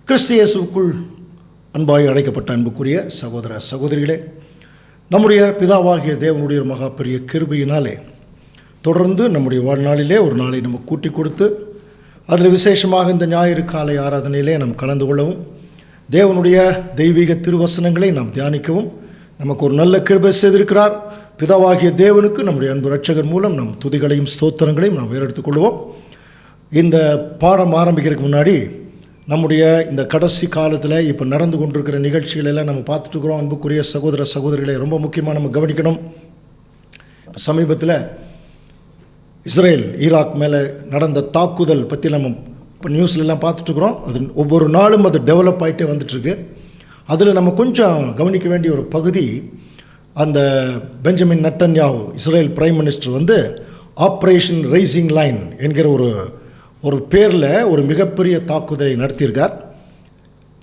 கிறிஸ்து இயேசுவுக்குள் அன்பாய் அழைக்கப்பட்ட அன்புக்குரிய சகோதர சகோதரிகளே, நம்முடைய பிதாவாகிய தேவனுடைய மகா பெரிய கிருபையினாலே தொடர்ந்து நம்முடைய வாழ்நாளிலே ஒரு நாளை நம்ம கூட்டி கொடுத்து அதில் விசேஷமாக இந்த ஞாயிறு காலை ஆராதனையிலே நாம் கலந்து கொள்ளவும், தேவனுடைய தெய்வீக திருவசனங்களை நாம் தியானிக்கவும் நமக்கு ஒரு நல்ல கிருபை செய்திருக்கிறார். பிதாவாகிய தேவனுக்கு நம்முடைய அன்பு ரட்சகர் மூலம் நம் துதிகளையும் ஸ்தோத்திரங்களையும் நாம் வேறெடுத்துக் கொள்வோம். இந்த பாடம் ஆரம்பிக்கிறதுக்கு முன்னாடி நம்முடைய இந்த கடைசி காலத்தில் இப்போ நடந்து கொண்டிருக்கிற நிகழ்ச்சிகளெல்லாம் நம்ம பார்த்துட்டுருக்குறோம். அன்புக்குரிய சகோதர சகோதரிகளை ரொம்ப முக்கியமாக நம்ம கவனிக்கணும். சமீபத்தில் இஸ்ரேல் ஈராக் மேலே நடந்த தாக்குதல் பற்றி நம்ம இப்போ நியூஸ்லெலாம் பார்த்துட்ருக்குறோம். அது ஒவ்வொரு நாளும் அது டெவலப் ஆகிட்டே வந்துட்டுருக்கு. அதில் நம்ம கொஞ்சம் கவனிக்க வேண்டிய ஒரு பகுதி, அந்த Benjamin Netanyahu Israel prime minister operation rising lion என்கிற ஒரு பேரில் ஒரு மிகப்பெரிய தாக்குதலை நடத்தியிருக்கார்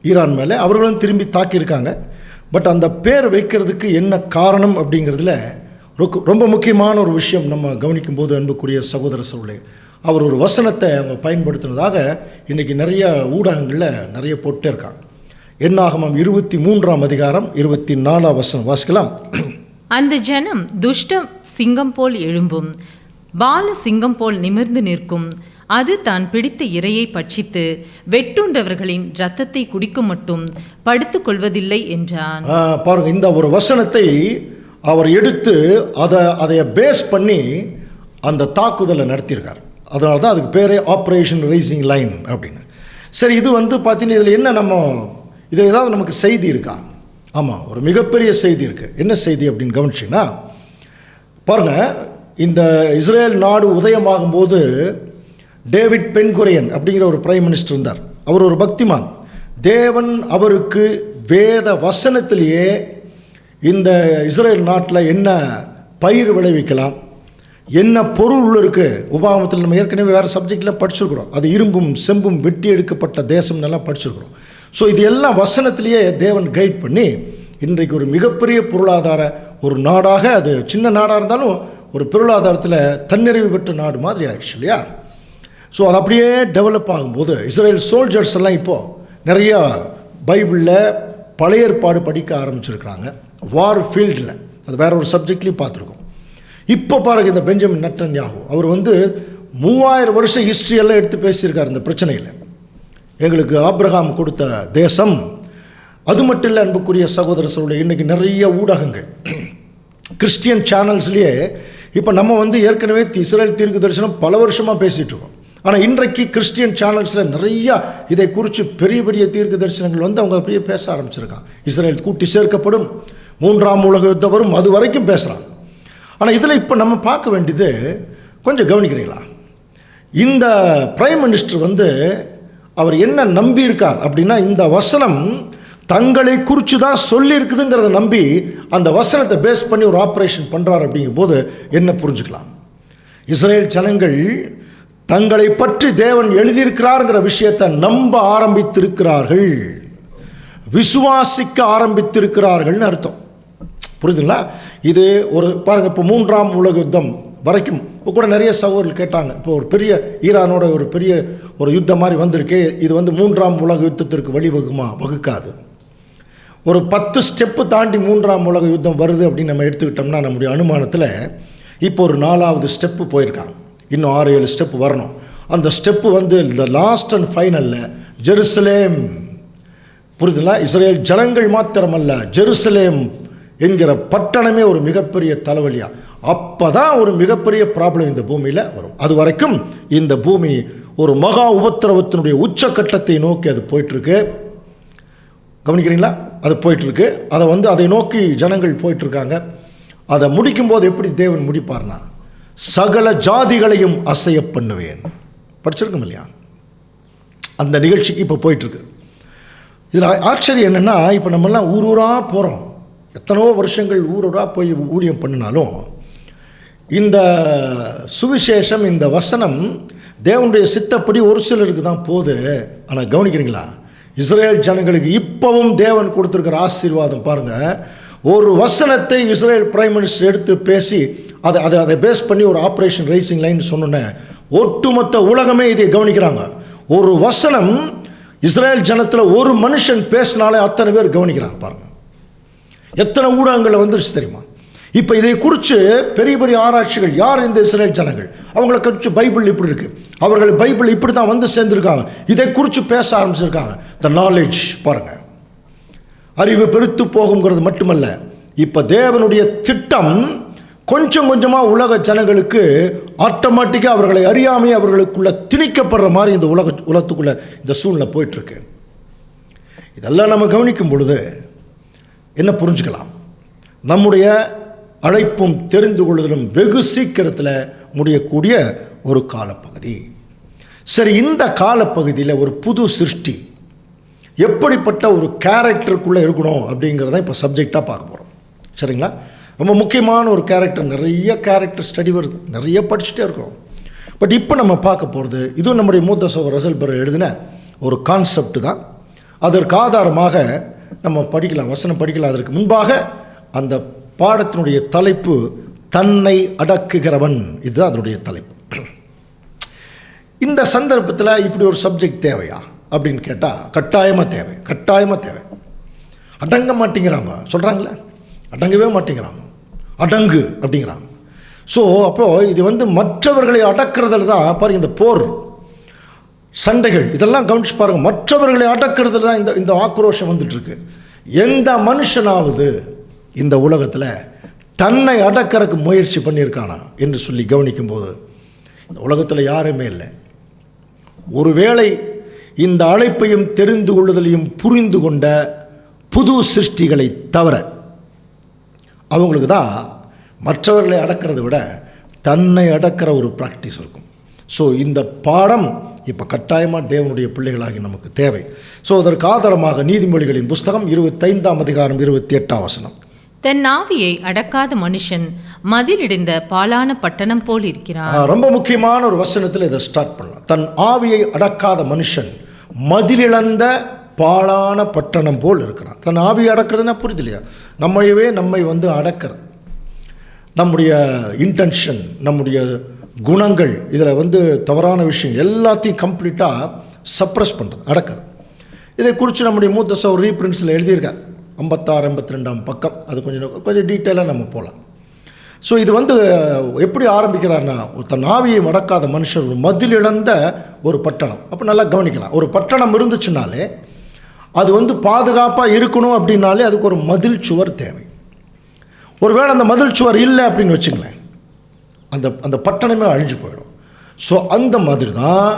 ஈரான் மேலே. அவர்களும் திரும்பி தாக்கியிருக்காங்க. பட் அந்த பேர் வைக்கிறதுக்கு என்ன காரணம் அப்படிங்கிறதுல ரொம்ப முக்கியமான ஒரு விஷயம் நம்ம கவனிக்கும்போது, அன்புக்குரிய சகோதர சகோதரர்களே, அவர் ஒரு வசனத்தை அவங்க பயன்படுத்தினதாக இன்றைக்கி நிறைய ஊடகங்களில் நிறைய போட்டே இருக்காங்க. என்னாகமம் 23ஆம் அதிகாரம் 24ஆம் வசனம் வாசிக்கலாம். அந்த ஜனம் துஷ்ட சிங்கம் போல் எழும்பும், பால சிங்கம் போல் நிமிர்ந்து நிற்கும். அது தான் பிடித்த இரையை பட்சித்து வெட்டுண்டவர்களின் இரத்தத்தை குடிக்கும் மட்டும் படுத்துக் கொள்வதில்லை என்றான். பாருங்க, இந்த ஒரு வசனத்தை அவர் எடுத்து அதை பேஸ் பண்ணி அந்த தாக்குதலை நடத்தியிருக்கார். அதனால தான் அதுக்கு பேரே ஆப்ரேஷன் ரைசிங் லைன் அப்படின்னு. சரி, இது பார்த்தீங்கன்னா இதில் என்ன இதில் ஏதாவது நமக்கு செய்தி இருக்கா? ஆமாம், ஒரு மிகப்பெரிய செய்தி இருக்குது. என்ன செய்தி அப்படின்னு கவனிச்சிங்கன்னா பாருங்கள், இந்த இஸ்ரேல் நாடு உதயமாகும்போது டேவிட் பென்குரியன் அப்படிங்கிற ஒரு பிரைம் மினிஸ்டர் இருந்தார். அவர் ஒரு பக்திமான். தேவன் அவருக்கு வேத வசனத்திலேயே இந்த இஸ்ரேல் நாட்டில் என்ன பயிர் விளைவிக்கலாம், என்ன பொருள் இருக்குது. உபாகமத்தில் நம்ம ஏற்கனவே வேறு சப்ஜெக்டில் படிச்சிருக்கிறோம். அது இரும்பும் செம்பும் வெட்டி எடுக்கப்பட்ட தேசம்னெல்லாம் படிச்சிருக்கிறோம். ஸோ இது எல்லாம் வசனத்திலேயே தேவன் கைட் பண்ணி இன்றைக்கு ஒரு மிகப்பெரிய பொருளாதார ஒரு நாடாக, அது சின்ன நாடாக இருந்தாலும் ஒரு பொருளாதாரத்தில் தன்னிறைவு பெற்ற நாடு மாதிரி ஆயிடுச்சு இல்லையா? ஸோ அது அப்படியே டெவலப் ஆகும்போது இஸ்ரேல் சோல்ஜர்ஸ் எல்லாம் இப்போது நிறையா பைபிளில் பழைய ஏற்பாடு படிக்க ஆரம்பிச்சிருக்கிறாங்க. வார் ஃபீல்டில் அது வேறு ஒரு சப்ஜெக்ட்லேயும் பார்த்துருக்கோம். இப்போ பாருங்கள், இந்த பெஞ்சமின் நெட்டன்யாஹூ அவர் 3000 வருஷம் ஹிஸ்ட்ரியெல்லாம் எடுத்து பேசியிருக்கார் இந்த பிரச்சனையில். எங்களுக்கு ஆபிரகாம் கொடுத்த தேசம். அது மட்டும் இல்லை, அன்புக்குரிய சகோதர சகோதரி, இன்றைக்கி நிறைய ஊடகங்கள் கிறிஸ்டியன் சேனல்ஸ்லேயே இப்போ நம்ம ஏற்கனவே இஸ்ரேல் தீர்க்க தரிசனம் பல வருஷமாக பேசிகிட்டு இருக்கோம். ஆனால் இன்றைக்கு கிறிஸ்டியன் சேனல்ஸில் நிறையா இதை குறித்து பெரிய பெரிய தீர்க்க தரிசனங்கள் அவங்க அப்படியே பேச ஆரம்பிச்சிருக்காங்க. இஸ்ரேல் கூட்டி சேர்க்கப்படும், 3ஆம் உலக யுத்தம் வரும், அது வரைக்கும் பேசுகிறாங்க. ஆனால் இதில் இப்போ நம்ம பார்க்க வேண்டியது, கொஞ்சம் கவனிக்கிறீங்களா, இந்த பிரைம் மினிஸ்டர் அவர் என்ன நம்பியிருக்கார் அப்படின்னா, இந்த வசனம் தங்களை குறித்து தான் சொல்லியிருக்குதுங்கிறத நம்பி அந்த வசனத்தை பேஸ் பண்ணி ஒரு ஆப்ரேஷன் பண்ணுறார். அப்படிங்கும் போது என்ன புரிஞ்சுக்கலாம், இஸ்ரேல் ஜனங்கள் தங்களை பற்றி தேவன் எழுதியிருக்கிறார்ங்கிற விஷயத்தை நம்ப ஆரம்பித்திருக்கிறார்கள், விசுவாசிக்க ஆரம்பித்திருக்கிறார்கள்னு அர்த்தம். புரியுதுங்களா? இது ஒரு பாருங்கள், இப்போ 3ஆம் உலக யுத்தம் வரைக்கும் இப்போ கூட நிறைய சகோதரர்கள் கேட்டாங்க, இப்போ ஒரு பெரிய ஈரானோட ஒரு பெரிய ஒரு யுத்தம் மாதிரி வந்திருக்கு, இது 3ஆம் உலக யுத்தத்திற்கு வகுக்காது. ஒரு 10 ஸ்டெப்பு தாண்டி 3ஆம் உலக யுத்தம் வருது அப்படின்னு நம்ம எடுத்துக்கிட்டோம்னா நம்முடைய அனுமானத்தில் இப்போ ஒரு 4வது ஸ்டெப்பு போயிருக்காங்க. இன்னும் 6-7 ஸ்டெப்பு வரணும். அந்த ஸ்டெப்பு இந்த லாஸ்ட் அண்ட் ஃபைனலில் ஜெருசலேம். புரியுதுங்களா? இஸ்ரேல் ஜனங்கள் மாத்திரமல்ல, ஜெருசலேம் என்கிற பட்டணமே ஒரு மிகப்பெரிய தலைவலியா. அப்போ தான் ஒரு மிகப்பெரிய ப்ராப்ளம் இந்த பூமியில் வரும். அது வரைக்கும் இந்த பூமி ஒரு மகா உபத்திரவத்தினுடைய உச்சக்கட்டத்தை நோக்கி அது போயிட்டுருக்கு. கவனிக்கிறீங்களா? அது போயிட்டுருக்கு. அதை நோக்கி ஜனங்கள் போயிட்டுருக்காங்க. அதை முடிக்கும்போது எப்படி தேவன் முடிப்பார்னா, சகல ஜாதிகளையும் அசைய பண்ணுவேன். படிச்சிருக்கோம் இல்லையா? அந்த நிகழ்ச்சிக்கு இப்போ போயிட்டுருக்கு. இதில் ஆச்சரியம் என்னென்னா, இப்போ நம்மெல்லாம் ஊராக போகிறோம். எத்தனோ வருஷங்கள் ஊராக போய் ஊழியம் பண்ணினாலும் இந்த சுவிசேஷம், இந்த வசனம் தேவனுடைய சித்தப்படி ஒரு சிலருக்கு தான் போகுது. ஆனால் கவனிக்கிறீங்களா, இஸ்ரேல் ஜனங்களுக்கு இப்போவும் தேவன் கொடுத்துருக்கிற ஆசீர்வாதம் பாருங்கள். ஒரு வசனத்தை இஸ்ரேல் பிரைம் மினிஸ்டர் எடுத்து பேசி அதை பேஸ் பண்ணி ஒரு ஆப்ரேஷன் ரைசிங் லைன் சொன்னோன்னே ஒட்டுமொத்த உலகமே இதை கவனிக்கிறாங்க. ஒரு வசனம் இஸ்ரேல் ஜனத்தில் ஒரு மனுஷன் பேசினாலே அத்தனை பேர் கவனிக்கிறாங்க பாருங்கள். எத்தனை ஊடகங்களில் வந்துருச்சு தெரியுமா? இப்போ இதை குறித்து பெரிய பெரிய ஆராய்ச்சிகள், யார் இந்த இஸ்ரேல் ஜனங்கள், அவங்கள குறித்து பைபிள் இப்படி இருக்குது, அவர்கள் பைபிள் இப்படி தான் வந்து சேர்ந்துருக்காங்க, இதை குறித்து பேச ஆரம்பிச்சிருக்காங்க. த நாலேஜ் பாருங்கள், அறிவு பெருத்து போகுங்கிறது மட்டுமல்ல, இப்போ தேவனுடைய திட்டம் கொஞ்சம் கொஞ்சமாக உலக ஜனங்களுக்கு ஆட்டோமேட்டிக்காக அவர்களை அறியாமையே அவர்களுக்குள்ளே திணிக்கப்படுற மாதிரி இந்த உலகத்துக்குள்ளே இந்த சூழ்நிலை போயிட்டுருக்கு. இதெல்லாம் நம்ம கவனிக்கும் பொழுது என்ன புரிஞ்சுக்கலாம்? நம்முடைய அழைப்பும் தெரிந்து கொள்ளுதலும் வெகு சீக்கிரத்தில் முடியக்கூடிய ஒரு காலப்பகுதி. சரி, இந்த காலப்பகுதியில் ஒரு புது சிருஷ்டி எப்படிப்பட்ட ஒரு கேரக்டருக்குள்ளே இருக்கணும் அப்படிங்கிறத இப்போ சப்ஜெக்டாக பார்க்க போகிறோம். சரிங்களா? ரொம்ப முக்கியமான ஒரு கேரக்டர். நிறைய கேரக்டர் ஸ்டடி வருது, நிறைய படிச்சுட்டே இருக்கிறோம். பட் இப்போ நம்ம பார்க்க போகிறது இதுவும் நம்முடைய மூத்த சகோதரர் ரசல் பரர் எழுதின ஒரு கான்செப்ட் தான். அதற்கு ஆதாரமாக நம்ம படிக்கலாம், வசனம் படிக்கலாம். அதற்கு முன்பாக அந்த பாடத்தினுடைய தலைப்பு தன்னை அடக்குகிறவன். இதுதான் அதனுடைய தலைப்பு. இந்த சந்தர்ப்பத்தில் இப்படி ஒரு சப்ஜெக்ட் தேவையா அப்படின்னு கேட்டால் கட்டாயமாக தேவை, கட்டாயமாக தேவை. அடங்க மாட்டேங்கிறாங்க, சொல்கிறாங்களே, அடங்கவே மாட்டேங்கிறாங்க, அடங்கு அப்படிங்கிறாங்க. ஸோ அப்போது இது வந்து மற்றவர்களை அடக்கிறதுல தான் பாருங்கள், இந்த போர் சண்டைகள் இதெல்லாம் கவனிச்சு பாருங்கள், மற்றவர்களை அடக்கிறதுல தான் இந்த ஆக்ரோஷம் வந்துட்டுருக்கு. எந்த மனுஷனாவது இந்த உலகத்தில் தன்னை அடக்கிறதுக்கு முயற்சி பண்ணியிருக்கானா என்று சொல்லி கவனிக்கும்போது இந்த உலகத்தில் யாருமே இல்லை. ஒருவேளை இந்த அழைப்பையும் தெரிந்து கொள்ளுதலையும் புரிந்து கொண்ட புது சிருஷ்டிகளை தவிர அவங்களுக்கு தான் மற்றவர்களை அடக்கிறத விட தன்னை அடக்கிற ஒரு ப்ராக்டிஸ் இருக்கும். ஸோ இந்த பாடம் இப்போ கட்டாயமாக தேவனுடைய பிள்ளைகளாகி நமக்கு தேவை. ஸோ அதற்கு ஆதாரமாக நீதிமொழிகளின் புஸ்தகம் 25ஆம் அதிகாரம் 28ஆம் வசனம், தன் ஆவியை அடக்காத மனுஷன் மதிலிடிந்த பாலான பட்டணம் போல் இருக்கிறான். ரொம்ப முக்கியமான ஒரு வசனத்தில் இதை ஸ்டார்ட் பண்ணலாம். தன் ஆவியை அடக்காத மனுஷன் மதிலிழந்த பாலான பட்டணம் போல் இருக்கிறான். தன் ஆவியை அடக்கிறதுனா புரியுது இல்லையா? நம்மை வந்து அடக்கிறது, நம்முடைய இன்டென்ஷன், நம்முடைய குணங்கள், இதில் வந்து தவறான விஷயம் எல்லாத்தையும் கம்ப்ளீட்டாக சப்ரஸ் பண்ணுறது, அடக்கிறது. இதை குறித்து நம்முடைய மூத்த சகோதரர் ரீப்ரின்ஸில் எழுதியிருக்கார், 56-52ஆம் பக்கம். அது கொஞ்சம் டீட்டெயிலாக நம்ம போகலாம். ஸோ இது வந்து எப்படி ஆரம்பிக்கிறார்னா, தன் ஆவியை அடக்காத மனுஷன் ஒரு மதில் இழந்த ஒரு பட்டணம். அப்போ நல்லா கவனிக்கலாம், ஒரு பட்டணம் இருந்துச்சுனாலே அது வந்து பாதுகாப்பாக இருக்கணும் அப்படின்னாலே அதுக்கு ஒரு மதில் சுவர் தேவை. ஒருவேளை அந்த மதில் சுவர் இல்லை அப்படின்னு வச்சுங்களேன், அந்த பட்டணமே அழிஞ்சு போயிடும். ஸோ அந்த மாதிரி தான்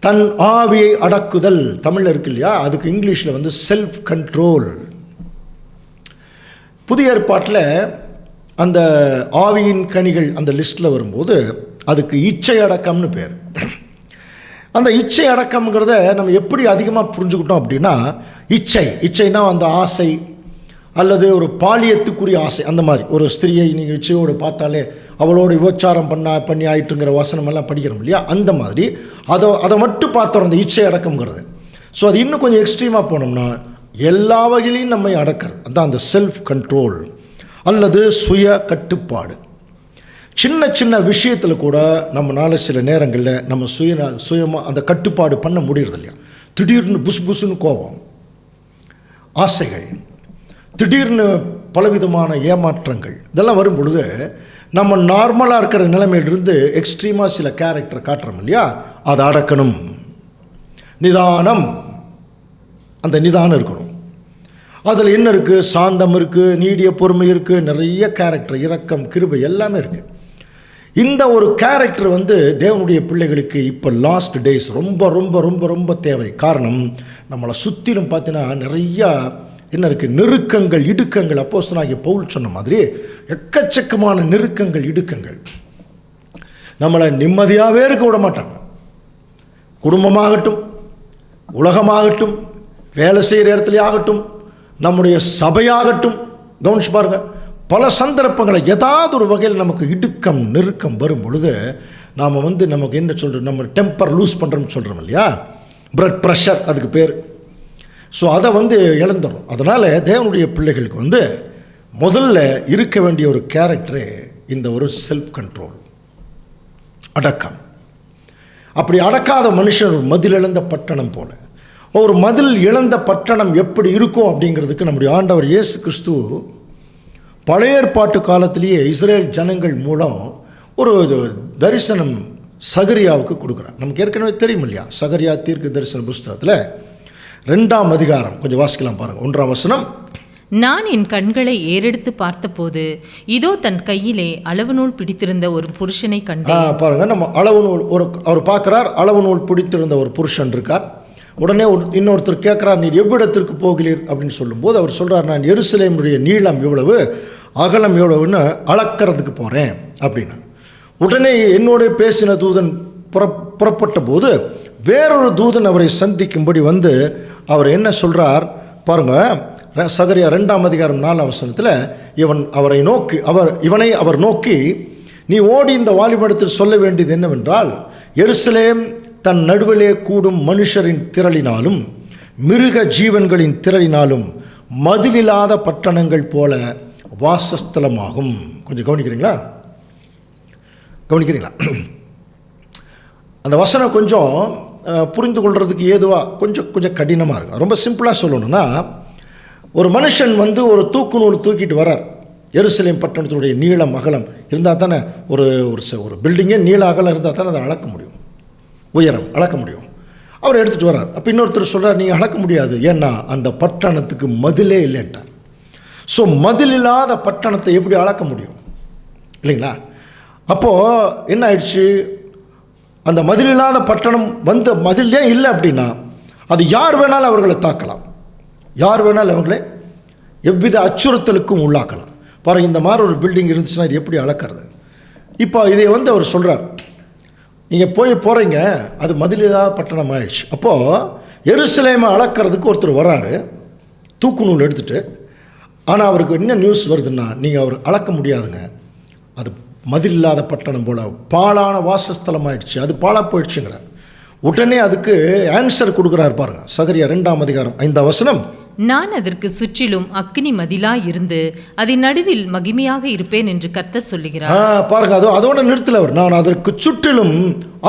தன் ஆவியை அடக்குதல் தமிழில் இருக்கு இல்லையா, அதுக்கு இங்கிலீஷில் வந்து செல்ஃப் கண்ட்ரோல். புதிய ஏற்பாட்டில் அந்த ஆவியின் கனிகள் அந்த லிஸ்ட்டில் வரும்போது அதுக்கு இச்சை அடக்கம்னு பேர். அந்த இச்சை அடக்கம்ங்கிறத நம்ம எப்படி அதிகமாக புரிஞ்சுக்கிட்டோம் அப்படின்னா, இச்சைனா அந்த ஆசை அல்லது ஒரு பாலியத்துக்குரிய ஆசை, அந்த மாதிரி ஒரு ஸ்திரியை நீங்கள் இச்சையோடு பார்த்தாலே அவளோட விபச்சாரம் பண்ணி ஆயிட்டுங்கிற வசனமெல்லாம் படிக்கிறோம் இல்லையா, அந்த மாதிரி அதை மட்டும் பார்த்தோம் அந்த இச்சை அடக்கம்ங்கிறது. ஸோ அது இன்னும் கொஞ்சம் எக்ஸ்ட்ரீமாக போனோம்னா எல்லா வகையிலையும் நம்மை அடக்கிறது, அதுதான் அந்த செல்ஃப் கண்ட்ரோல் அல்லது சுய கட்டுப்பாடு. சின்ன சின்ன விஷயத்தில் கூட நம்மளால் சில நேரங்களில் நம்ம சுயமாக அந்த கட்டுப்பாடு பண்ண முடியறது இல்லையா. திடீர்னு புசுன்னு கோபம், ஆசைகள், திடீர்னு பலவிதமான ஏமாற்றங்கள், இதெல்லாம் வரும் பொழுது நம்ம நார்மலாக இருக்கிற நிலைமையிலிருந்து எக்ஸ்ட்ரீமாக சில கேரக்டரை காட்டுறோம் இல்லையா, அதை அடக்கணும். நிதானம், அந்த நிதானம் இருக்கணும். அதில் என்ன இருக்குது? சாந்தம் இருக்குது, நீடிய பொறுமை இருக்குது, நிறைய கேரக்டர், இரக்கம், கிருபை எல்லாமே இருக்குது. இந்த ஒரு கேரக்டர் வந்து தேவனுடைய பிள்ளைகளுக்கு இப்போ லாஸ்ட் டேஸ் ரொம்ப ரொம்ப ரொம்ப ரொம்ப தேவை. காரணம், நம்மளை சுற்றிலும் பார்த்தீங்கன்னா நிறையா என்ன இருக்குது? நெருக்கங்கள், இடுக்கங்கள். அப்போஸ்தலனாகிய பவுல் சொன்ன மாதிரி எக்கச்சக்கமான நெருக்கங்கள், இடுக்கங்கள். நம்மளை நிம்மதியாகவே இருக்க விட மாட்டாங்க. குடும்பமாகட்டும், உலகமாகட்டும், வேலை செய்கிற இடத்துல ஆகட்டும், நம்முடைய சபையாகட்டும், கவனிச்சு பாருங்கள், பல சந்தர்ப்பங்களை ஏதாவது ஒரு வகையில் நமக்கு இடுக்கம், நெருக்கம் வரும் பொழுது நாம் வந்து நமக்கு என்ன சொல்கிறோம், நம்ம டெம்பர் லூஸ் பண்ணுறோம்னு சொல்கிறோம் இல்லையா, பிளட் ப்ரெஷர் அதுக்கு பேர். ஸோ அதை வந்து இழந்துடும். அதனால் தேவனுடைய பிள்ளைகளுக்கு வந்து முதல்ல இருக்க வேண்டிய ஒரு கேரக்டரே இந்த ஒரு செல்ஃப் கண்ட்ரோல், அடக்கம். அப்படி அடக்காத மனுஷன் ஒரு மதிலிழந்த பட்டணம் போல, ஒரு மதில் இழந்த பட்டணம் எப்படி இருக்கும் அப்படிங்கிறதுக்கு நம்முடைய ஆண்டவர் இயேசு கிறிஸ்து பழைய ஏற்பாட்டு காலத்திலேயே இஸ்ரேல் ஜனங்கள் மூலம் ஒரு தரிசனம் சகரியாவுக்கு கொடுக்குறார். நமக்கு ஏற்கனவே தெரியும் இல்லையா, சகரியா தீர்க்க தரிசன புஸ்தகத்தில் 2ஆம் அதிகாரம் கொஞ்சம் வாசிக்கலாம் பாருங்கள். 1ஆம் வசனம். நான் என் கண்களை ஏறெடுத்து பார்த்தபோது இதோ தன் கையிலே அளவு நூல் பிடித்திருந்த ஒரு புருஷனை கண்டேன். பாருங்க, நம்ம அளவு நூல் அவர் பார்க்குறார். அளவு நூல் பிடித்திருந்த ஒரு புருஷன் இருக்கார். உடனே இன்னொருத்தர் கேட்குறார், நீர் எவ்விடத்திற்கு போகிறீர் அப்படின்னு சொல்லும்போது அவர் சொல்கிறார், நான் எருசலேமுடைய நீளம் எவ்வளவு, அகலம் எவ்வளவுன்னு அளக்கிறதுக்கு போகிறேன் அப்படின்னா. உடனே என்னோட பேசின தூதன் புறப்பட்ட போது வேறொரு தூதன் அவரை சந்திக்கும்படி வந்து அவர் என்ன சொல்கிறார் பாருங்க. சகரியா 2ஆம் அதிகாரம் 4ஆம் வசனத்தில் இவனை அவர் நோக்கி, நீ ஓடி இந்த வாலிபடத்தில் சொல்ல வேண்டியது என்னவென்றால், எருசலேம் தன் நடுவிலே கூடும் மனுஷரின் திரளினாலும் மிருக ஜீவன்களின் திரளினாலும் மதிலில்லாத பட்டணங்கள் போல வாசஸ்தலமாகும். கொஞ்சம் கவனிக்கிறீங்களா? அந்த வசனம் கொஞ்சம் புரிந்து கொள்றதுக்கு ஏதுவாக கொஞ்சம் கடினமாக இருக்கும். ரொம்ப சிம்பிளாக சொல்லணும்னா, ஒரு மனுஷன் வந்து ஒரு தூக்கு நூல் தூக்கிட்டு வரார். எருசலேம் பட்டணத்தினுடைய நீளம் அகலம் இருந்தால் தானே ஒரு பில்டிங்கே நீள அகலம் இருந்தால் தானே அதை அளக்க முடியும், உயரம் அளக்க முடியும். அவர் எடுத்துகிட்டு வர்றார். அப்போ இன்னொருத்தர் சொல்கிறார், நீங்கள் அளக்க முடியாது, ஏன்னா அந்த பட்டணத்துக்கு மதிலே இல்லைன்ட்டார். ஸோ மதில் இல்லாத பட்டணத்தை எப்படி அளக்க முடியும் இல்லைங்களா? அப்போது என்ன ஆயிடுச்சு, அந்த மதில் இல்லாத பட்டணம் வந்து மதிலே இல்லை அப்படின்னா அது யார் வேணாலும் அவர்களை தாக்கலாம், யார் வேணாலும் அவர்களை எவ்வித அச்சுறுத்தலுக்கும் உள்ளாக்கலாம். பாருங்கள், இந்த மாதிரி ஒரு பில்டிங் இருந்துச்சுன்னா இது எப்படி அளக்கிறது? இப்போ இதை வந்து அவர் சொல்கிறார், நீங்கள் போகிறீங்க, அது மதிலில்லாத பட்டணம் ஆயிடுச்சு. அப்போது எருசலேமை அளக்கிறதுக்கு ஒருத்தர் வர்றாரு தூக்கு நூல் எடுத்துகிட்டு. ஆனால் அவருக்கு என்ன நியூஸ் வருதுன்னா, நீங்கள் அவர் அளக்க முடியாதுங்க, அது மதில் இல்லாத பட்டணம் போல் பாழான வாசஸ்தலம் ஆயிடுச்சு, அது பாழாக போயிடுச்சுங்கிற. உடனே அதுக்கு ஆன்சர் கொடுக்குறாரு பாருங்கள். சகரியா 2ஆம் அதிகாரம் 5ஆம் வசனம். நான் அதற்கு சுற்றிலும் அக்கினி மதிலா இருந்து அதன் நடுவில் மகிமையாக இருப்பேன் என்று கர்த்தர் சொல்லுகிறார். பாருங்க, அதோட நிறுத்தல அவர், நான் அதற்கு சுற்றிலும்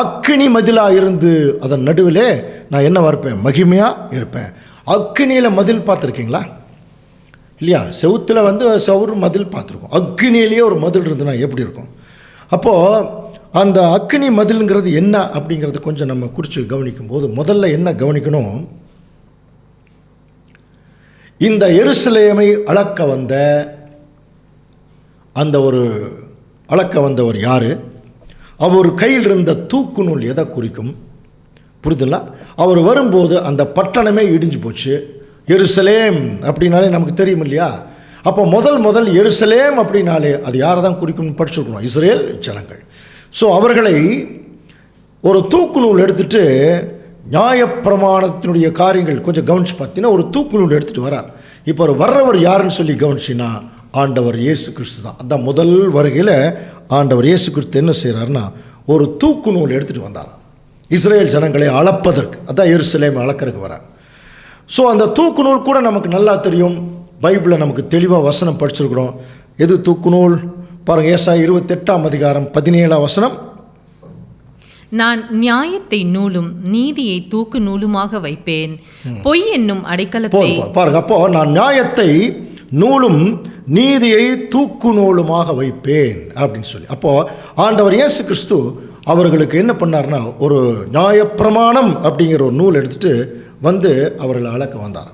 அக்கினி மதிலா இருந்து அதன் நடுவிலே நான் என்னவா இருப்பேன், மகிமையா இருப்பேன். அக்கினியில் மதில் பார்த்துருக்கீங்களா இல்லையா? செவுத்தில் வந்து சவுறு மதில் பார்த்துருக்கோம். அக்கினியிலேயே ஒரு மதில் இருந்துன்னா எப்படி இருக்கும்? அப்போது அந்த அக்கினி மதில்ங்கிறது என்ன அப்படிங்கிறத கொஞ்சம் நம்ம குறித்து கவனிக்கும் போது முதல்ல என்ன கவனிக்கணும், இந்த எருசலேமை அளக்க வந்தவர் யார், அவர் கையில் இருந்த தூக்கு நூல் எதை குறிக்கும் புரியுதுல்ல? அவர் வரும்போது அந்த பட்டணமே இடிஞ்சு போச்சு. எருசலேம் அப்படின்னாலே நமக்கு தெரியும் இல்லையா? அப்போ முதல் எருசலேம் அப்படின்னாலே அது யாரை தான் குறிக்கும்னு படிச்சுருக்கணும், இஸ்ரேல் ஜனங்கள். ஸோ அவர்களை ஒரு தூக்கு நூல் எடுத்துகிட்டு நியாயப்பிரமாணத்தினுடைய காரியங்கள் கொஞ்சம் கவனித்து பார்த்தீங்கன்னா ஒரு தூக்கு நூல் எடுத்துகிட்டு வரார். இப்போ அவர் வர்றவர் யாருன்னு சொல்லி கவனிச்சின்னா ஆண்டவர் இயேசு கிறிஸ்து தான். அந்த முதல் வருகையில் ஆண்டவர் இயேசு கிறிஸ்து என்ன செய்கிறாருன்னா ஒரு தூக்கு நூல் எடுத்துகிட்டு வந்தார் இஸ்ரேல் ஜனங்களை அளப்பதற்கு. அதான் எருசலேம் அளக்கிறதுக்கு வரார். ஸோ அந்த தூக்கு நூல் கூட நமக்கு நல்லா தெரியும், பைபிளில் நமக்கு தெளிவாக வசனம் படிச்சிருக்கிறோம். எது தூக்கு நூல் பாருங்கள், ஏசாயா 28ஆம் அதிகாரம் 17ஆம் வசனம். நான் நியாயத்தை நூலும் நீதியை தூக்கு நூலுமாக வைப்பேன், பொய் என்னும் அடைக்கலத்தை பாருங்க. அப்போ நான் நியாயத்தை நூலும் நீதியை தூக்கு நூலுமாக வைப்பேன் அப்படின்னு சொல்லி, அப்போ ஆண்டவர் இயேசு கிறிஸ்து அவர்களுக்கு என்ன பண்ணார்னா ஒரு நியாயப்பிரமாணம் அப்படிங்கிற ஒரு நூல் எடுத்துட்டு வந்து அவர்களை அளக்க வந்தார்.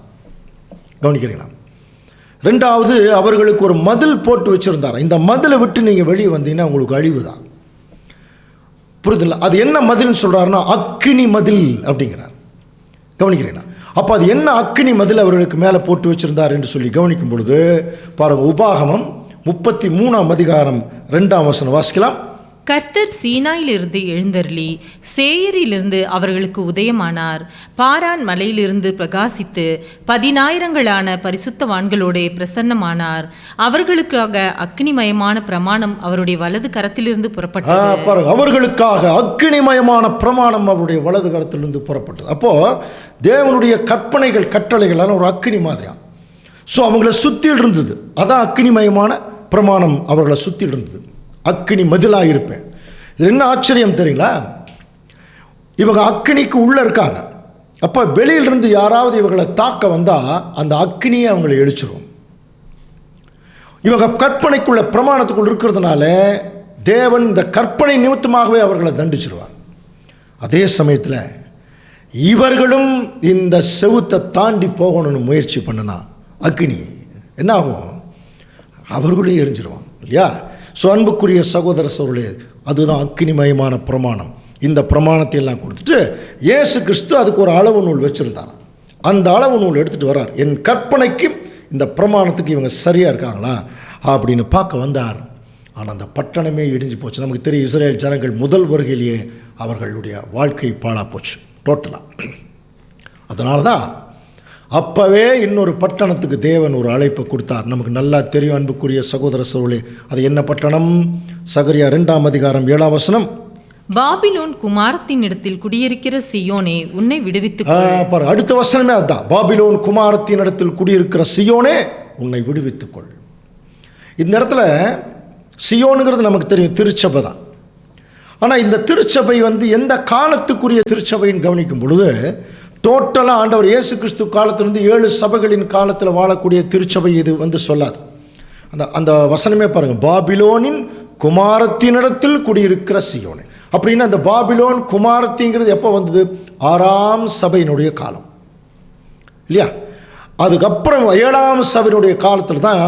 கவனிக்கிறீங்களா? ரெண்டாவது, அவர்களுக்கு ஒரு மதில் போட்டு வச்சுருந்தார். இந்த மதிலை விட்டு நீங்கள் வெளியே வந்தீங்கன்னா உங்களுக்கு அழிவு தான். புரியுதுல்ல? அது என்ன மதில்னு சொல்கிறாருன்னா அக்கினி மதில் அப்படிங்கிறார். கவனிக்கிறீங்களா? அப்போ அது என்ன அக்கினி மதில் அவர்களுக்கு மேலே போட்டு வச்சுருந்தார் என்று சொல்லி கவனிக்கும் பொழுது பாருங்கள், உபாகமம் 33ஆம் அதிகாரம் 2ஆம் வசனம் வாசிக்கலாம். கர்த்தர் சீனாயிலிருந்து எழுந்தருளி சேயரிலிருந்து அவர்களுக்கு உதயமானார், பாரான் மலையிலிருந்து பிரகாசித்து 10,000 பரிசுத்தவான்களோட பிரசன்னமானார். அவர்களுக்காக அக்னிமயமான பிரமாணம் அவருடைய வலது கரத்திலிருந்து புறப்பட்டது. அவர்களுக்காக அக்னிமயமான பிரமாணம் அவருடைய வலது கரத்திலிருந்து புறப்பட்டது. அப்போ தேவனுடைய கற்பனைகள் கட்டளைகளான ஒரு அக்னி மாதிரியா. ஸோ அவங்கள சுற்றில் இருந்தது, அதான் அக்னிமயமான பிரமாணம் அவர்களை சுற்றில் இருந்தது. அக்கினி மதிலாக இருப்பேன். இது என்ன ஆச்சரியம் தெரியுங்களா? இவங்க அக்கினிக்கு உள்ளே இருக்காங்க, அப்போ வெளியிலிருந்து யாராவது இவங்களை தாக்க வந்தால் அந்த அக்னியை அவங்களை எழுச்சிரும். இவங்க கற்பனைக்குள்ள பிரமாணத்துக்குள் இருக்கிறதுனால தேவன் இந்த கற்பனை நிமித்தமாகவே அவர்களை தண்டிச்சிருவார். அதே சமயத்தில் இவர்களும் இந்த செவுத்தை தாண்டி போகணும்னு முயற்சி பண்ணினா அக்னி என்ன ஆகும்? அவர்களையும் எரிஞ்சிருவாங்க இல்லையா? ஸோ அன்புக்குரிய சகோதர சகோதரர்களே, அதுதான் அக்னிமயமான பிரமாணம். இந்த பிரமாணத்தை எல்லாம் கொடுத்துட்டு இயேசு கிறிஸ்து அதுக்கு ஒரு அளவு நூல் வச்சுருந்தார். அந்த அளவு நூல் எடுத்துகிட்டு வர்றார். என் கற்பனைக்கும் இந்த பிரமாணத்துக்கு இவங்க சரியாக இருக்காங்களா அப்படின்னு பார்க்க வந்தார். ஆனால் அந்த பட்டணமே இடிஞ்சு போச்சு. நமக்கு தெரியும், இஸ்ரேல் ஜனங்கள் முதல் வருகையிலேயே அவர்களுடைய வாழ்க்கை பாழா போச்சு டோட்டலாக. அதனால தான் அப்போவே இன்னொரு பட்டணத்துக்கு தேவன் ஒரு அழைப்பை கொடுத்தார். நமக்கு நல்லா தெரியும் அன்புக்குரிய சகோதர சகோதரர்களே, அது என்ன பட்டணம்? சகரியா 2ஆம் அதிகாரம் 7ஆம் வசனம். பாபிலோன் குமாரத்தின் இடத்தில் குடியிருக்கிற சியோனே உன்னை விடுவித்துக் கொள். அடுத்த வசனமே அதுதான். பாபிலோன் குமாரத்தின் இடத்தில் குடியிருக்கிற சியோனே உன்னை விடுவித்துக்கொள். இந்த இடத்துல சியோனுங்கிறது நமக்கு தெரியும், திருச்சபை தான். ஆனால் இந்த திருச்சபை எந்த காலத்துக்குரிய திருச்சபைன்னு கவனிக்கும் பொழுது டோட்டலாக ஆண்டவர் இயேசு கிறிஸ்து காலத்திலிருந்து 7 சபைகளின் காலத்தில் வாழக்கூடிய திருச்சபை இது சொல்லாது. அந்த வசனமே பாருங்கள், பாபிலோனின் குமாரத்தினிடத்தில் குடியிருக்கிற சியோனே. அப்படின்னா அந்த பாபிலோன் குமாரத்திங்கிறது எப்போ வந்தது? 6ஆம் சபையினுடைய காலம் இல்லையா? அதுக்கப்புறம் 7ஆம் சபையினுடைய காலத்தில் தான்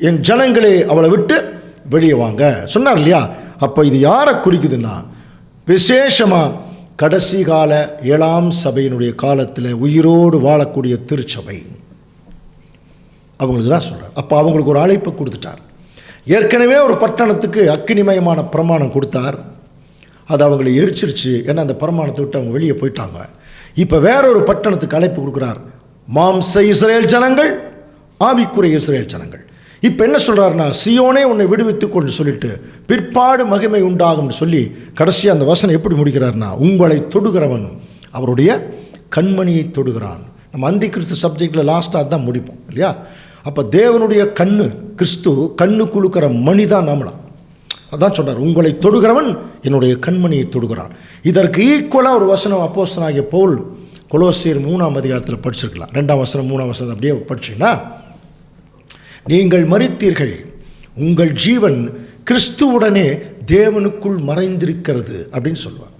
என் ஜனங்களே அவளை விட்டு வெளியே வாங்க சொன்னார் இல்லையா? அப்போ இது யாரை குறிக்குதுன்னா, விசேஷமாக கடைசி கால 7ஆம் சபையினுடைய காலத்தில் உயிரோடு வாழக்கூடிய திருச்சபை அவங்களுக்கு தான் சொல்கிறார். அப்போ அவங்களுக்கு ஒரு அழைப்பை கொடுத்துட்டார். ஏற்கனவே ஒரு பட்டணத்துக்கு அக்னிமயமான பிரமாணம் கொடுத்தார். அது அவங்களை எரிச்சிருச்சு. ஏன்னா அந்த பிரமாணத்தை விட்டு அவங்க வெளியே போயிட்டாங்க. இப்போ வேறொரு பட்டணத்துக்கு அழைப்பு கொடுக்குறார். மாம்ச இஸ்ரேல் ஜனங்கள், ஆவிக்குரிய இஸ்ரேல் ஜனங்கள். இப்போ என்ன சொல்கிறாருன்னா, சியோனே உன்னை விடுவித்துக்கொண்டு சொல்லிட்டு பிற்பாடு மகிமை உண்டாகும்னு சொல்லி கடைசியாக அந்த வசனம் எப்படி முடிக்கிறார்னா, உங்களை தொடுகிறவன் அவருடைய கண்மணியை தொடுகிறான். நம்ம அந்தி கிறிஸ்து சப்ஜெக்டில் லாஸ்ட்டாக தான் முடிப்போம் இல்லையா? அப்போ தேவனுடைய கிறிஸ்து கண்ணு குலுக்கிற மணி தான் நாமலாம். அதான் சொல்கிறார், உங்களை தொடுகிறவன் என்னுடைய கண்மணியை தொடுகிறான். இதற்கு ஈக்குவலாக ஒரு வசனம் அப்போஸ்தலனாகிய பவுல் கொலோசியர் 3ஆம் அதிகாரத்தில் படிச்சிருக்கலாம். 2ஆம் வசனம் 3ஆம் வசனம் அப்படியே படிச்சிங்கன்னா, நீங்கள் மரித்தீர்கள், உங்கள் ஜீவன் கிறிஸ்துவுடனே தேவனுக்குள் மறைந்திருக்கிறது அப்படின்னு சொல்லுவார்.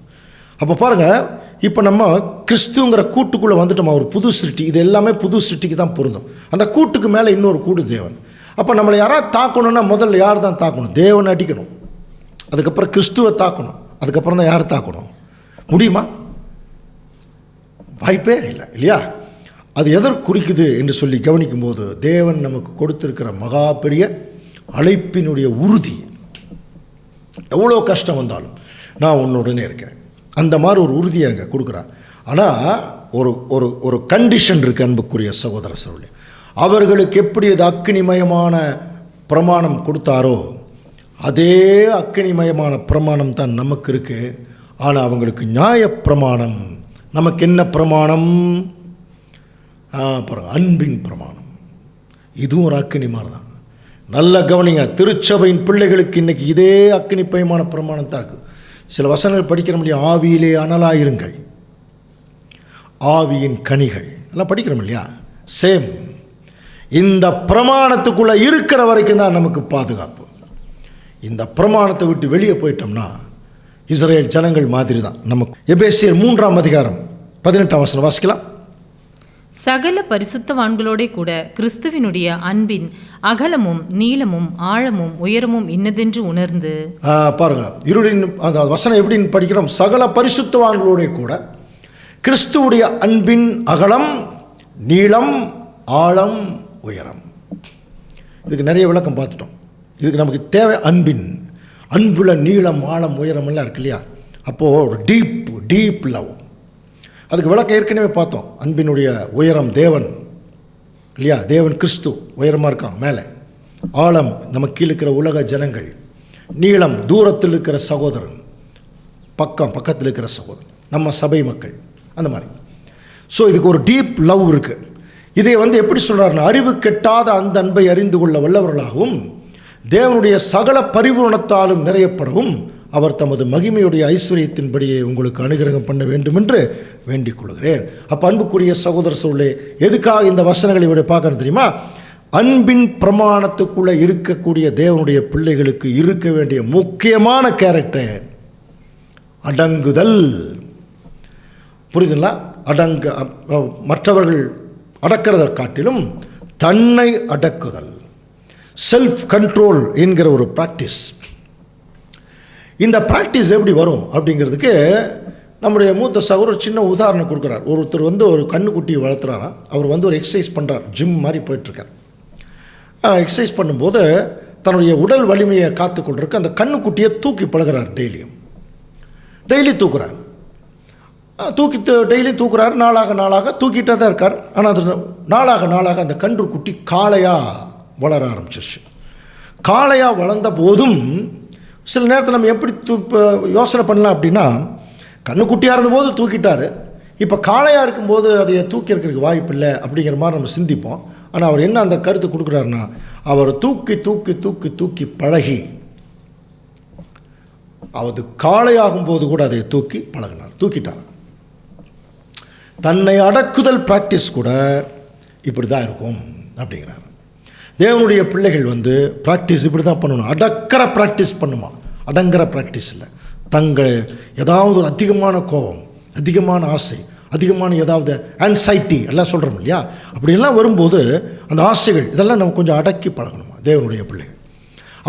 அப்போ பாருங்கள், இப்போ நம்ம கிறிஸ்துங்கிற கூட்டுக்குள்ளே வந்துட்டோம். ஒரு புது சிருஷ்டி. இது எல்லாமே புது சிருஷ்டிக்கு தான் பொருந்தும். அந்த கூட்டுக்கு மேலே இன்னொரு கூடு தேவன். அப்போ நம்மளை யாராவது தாக்கணும்னா முதல்ல யார் தான் தாக்கணும்? தேவனை அடிக்கணும். அதுக்கப்புறம் கிறிஸ்துவை தாக்கணும். அதுக்கப்புறம் தான் யார் தாக்கணும்? முடியுமா? வாய்ப்பே இல்லை இல்லையா? அது எதற்கு குறிக்குது என்று சொல்லி கவனிக்கும்போது தேவன் நமக்கு கொடுத்திருக்கிற மகா பெரிய அழைப்பினுடைய உறுதி. எவ்வளோ கஷ்டம் வந்தாலும் நான் உன்னுடனே இருக்கேன், அந்த மாதிரி ஒரு உறுதியை அங்கே கொடுக்குறார். ஆனால் ஒரு ஒரு ஒரு கண்டிஷன் இருக்குது அன்புக்குரிய சகோதர சகோதரி. அவர்களுக்கு எப்படி அது அக்னிமயமான பிரமாணம் கொடுத்தாரோ அதே அக்னிமயமான பிரமாணம் தான் நமக்கு இருக்குது. ஆனால் அவங்களுக்கு நியாய பிரமாணம். நமக்கு என்ன பிரமாணம்? அன்பின் பிரமாணம். இதுவும் ஒரு அக்னி மாதிரி தான். நல்ல கவனிங்க, திருச்சபையின் பிள்ளைகளுக்கு இன்றைக்கி இதே அக்னிமயமான பிரமாணம் தான் இருக்குது. சில வசனங்கள் படிக்கிற முடியும். ஆவியிலே அனலாயிருங்கள், ஆவியின் கனிகள் எல்லாம் படிக்கிறோம் இல்லையா? சேம். இந்த பிரமாணத்துக்குள்ளே இருக்கிற வரைக்கும் தான் நமக்கு பாதுகாப்பு. இந்த பிரமாணத்தை விட்டு வெளியே போயிட்டோம்னா இஸ்ரேல் ஜனங்கள் மாதிரி தான் நமக்கு. எபேசியர் 3ஆம் அதிகாரம் 18ஆம் வசனம் வாசிக்கலாம். சகல பரிசுத்தவான்களோட கூட கிறிஸ்துவினுடைய அன்பின் அகலமும் நீளமும் ஆழமும் உயரமும் இன்னதென்று உணர்ந்து பாருங்க, இருளின் அந்த வசனம் எப்படின்னு படிக்கிறோம். சகல பரிசுத்தவான்களோட கூட கிறிஸ்துவுடைய அன்பின் அகலம், நீளம், ஆழம், உயரம். இதுக்கு நிறைய விளக்கம் பார்த்துட்டோம். இதுக்கு நமக்கு தேவை அன்புல நீளம், ஆழம், உயரம் எல்லாம் இருக்கு இல்லையா? அப்போது ஒரு டீப் லவ். அதுக்கு விளக்கம் ஏற்கனவே பார்த்தோம். அன்பினுடைய உயரம் தேவன் இல்லையா? தேவன் கிறிஸ்து உயரமாக இருக்கான் மேலே. ஆழம் நமக்கு கீழே இருக்கிற உலக ஜனங்கள். நீளம் தூரத்தில் இருக்கிற சகோதரன், பக்கத்தில் இருக்கிற சகோதரன், நம்ம சபை மக்கள், அந்த மாதிரி. ஸோ இதுக்கு ஒரு டீப் லவ் இருக்குது. இதை எப்படி சொல்கிறாருன்னா, அறிவு கெட்டாத அந்த அன்பை அறிந்து கொள்ள வல்லவர்களாகவும் தேவனுடைய சகல பரிபூரணத்தாலும் நிறையப்படவும் அவர் தமது மகிமையுடைய ஐஸ்வர்யத்தின்படியே உங்களுக்கு அனுகிரகம் பண்ண வேண்டும் என்று வேண்டிக் கொள்கிறேன். அப்போ அன்புக்குரிய சகோதர சூழலே, எதுக்காக இந்த வசனங்களை விட பார்க்கறது தெரியுமா? அன்பின் பிரமாணத்துக்குள்ளே இருக்கக்கூடிய தேவனுடைய பிள்ளைகளுக்கு இருக்க வேண்டிய முக்கியமான கேரக்டர் அடங்குதல். புரியுதுங்களா? மற்றவர்கள் அடக்கிறதை காட்டிலும் தன்னை அடக்குதல், செல்ஃப் கண்ட்ரோல் என்கிற ஒரு ப்ராக்டிஸ். இந்த ப்ராக்டிஸ் எப்படி வரும் அப்படிங்கிறதுக்கு நம்முடைய மூத்த சகோதரர் சின்ன உதாரணம் கொடுக்குறார். ஒருத்தர் ஒரு கண்ணுக்குட்டியை வளர்த்துறாராம். அவர் ஒரு எக்ஸசைஸ் பண்ணுறார், ஜிம் மாதிரி போயிட்டுருக்கார். எக்ஸசைஸ் பண்ணும்போது தன்னுடைய உடல் வலிமையை காத்துக்கொள்றதுக்கு அந்த கண்ணுக்குட்டியை தூக்கி பழகிறார். டெய்லி தூக்குறார். டெய்லி தூக்குறாரு. நாளாக தூக்கிட்டே தான் இருக்கார். ஆனால் அது நாளாக அந்த கன்றுக்குட்டி காளையாக வளர ஆரம்பிச்சிருச்சு. காளையாக வளர்ந்த போதும் சில நேரத்தில் நம்ம எப்படி யோசனை பண்ணலாம் அப்படின்னா, கண்ணுக்குட்டியாக இருந்தபோது தூக்கிட்டார், இப்போ காளையாக இருக்கும்போது அதை தூக்கி இருக்கிறதுக்கு வாய்ப்பு இல்லை அப்படிங்கிற மாதிரி நம்ம சிந்திப்போம். ஆனால் அவர் என்ன அந்த கருத்து கொடுக்குறாருன்னா, அவர் தூக்கி பழகி அது காளையாகும்போது கூட அதை தூக்கிட்டார். தன்னை அடக்குதல் ப்ராக்டிஸ் கூட இப்படி தான் இருக்கும் அப்படிங்கிறார். தேவனுடைய பிள்ளைகள் ப்ராக்டிஸ் இப்படி தான் பண்ணணும். அடக்கிற ப்ராக்டிஸ் பண்ணுமா, அடங்குற ப்ராக்டிஸ் இல்லை. ஏதாவது ஒரு அதிகமான கோபம், அதிகமான ஆசை, அதிகமான ஏதாவது ஆன்சைட்டி எல்லாம் சொல்கிறோம் இல்லையா, அப்படியெல்லாம் வரும்போது அந்த ஆசைகள் இதெல்லாம் நம்ம கொஞ்சம் அடக்கி பழகணுமா தேவனுடைய பிள்ளைகள்.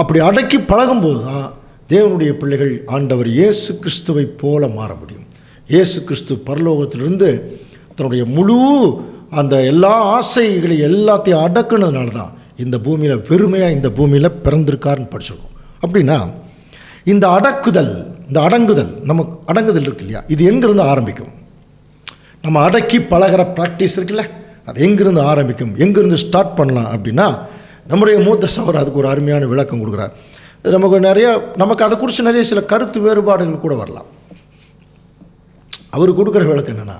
அப்படி அடக்கி பழகும்போது தான் தேவனுடைய பிள்ளைகள் ஆண்டவர் இயேசு கிறிஸ்துவை போல மாற முடியும். இயேசு கிறிஸ்து பரலோகத்திலிருந்து தன்னுடைய முழு அந்த எல்லா ஆசைகளை எல்லாத்தையும் அடக்குனதுனால தான் இந்த பூமியில் வெறுமையாக இந்த பூமியில் பிறந்திருக்காருன்னு படிச்சிருக்கோம். அப்படின்னா இந்த அடங்குதல் நமக்கு அடங்குதல் இருக்கு இல்லையா, இது எங்கேருந்து ஆரம்பிக்கும்? நம்ம அடக்கி பழகிற ப்ராக்டிஸ் இருக்குல்ல, அது எங்கேருந்து ஆரம்பிக்கும், எங்கேருந்து ஸ்டார்ட் பண்ணலாம் அப்படின்னா, நம்முடைய மூத்த சகோதரர் அதுக்கு ஒரு அருமையான விளக்கம் கொடுக்குறார். நமக்கு அதை குறித்து நிறைய சில கருத்து வேறுபாடுகள் கூட வரலாம். அவர் கொடுக்குற விளக்கம் என்னென்னா,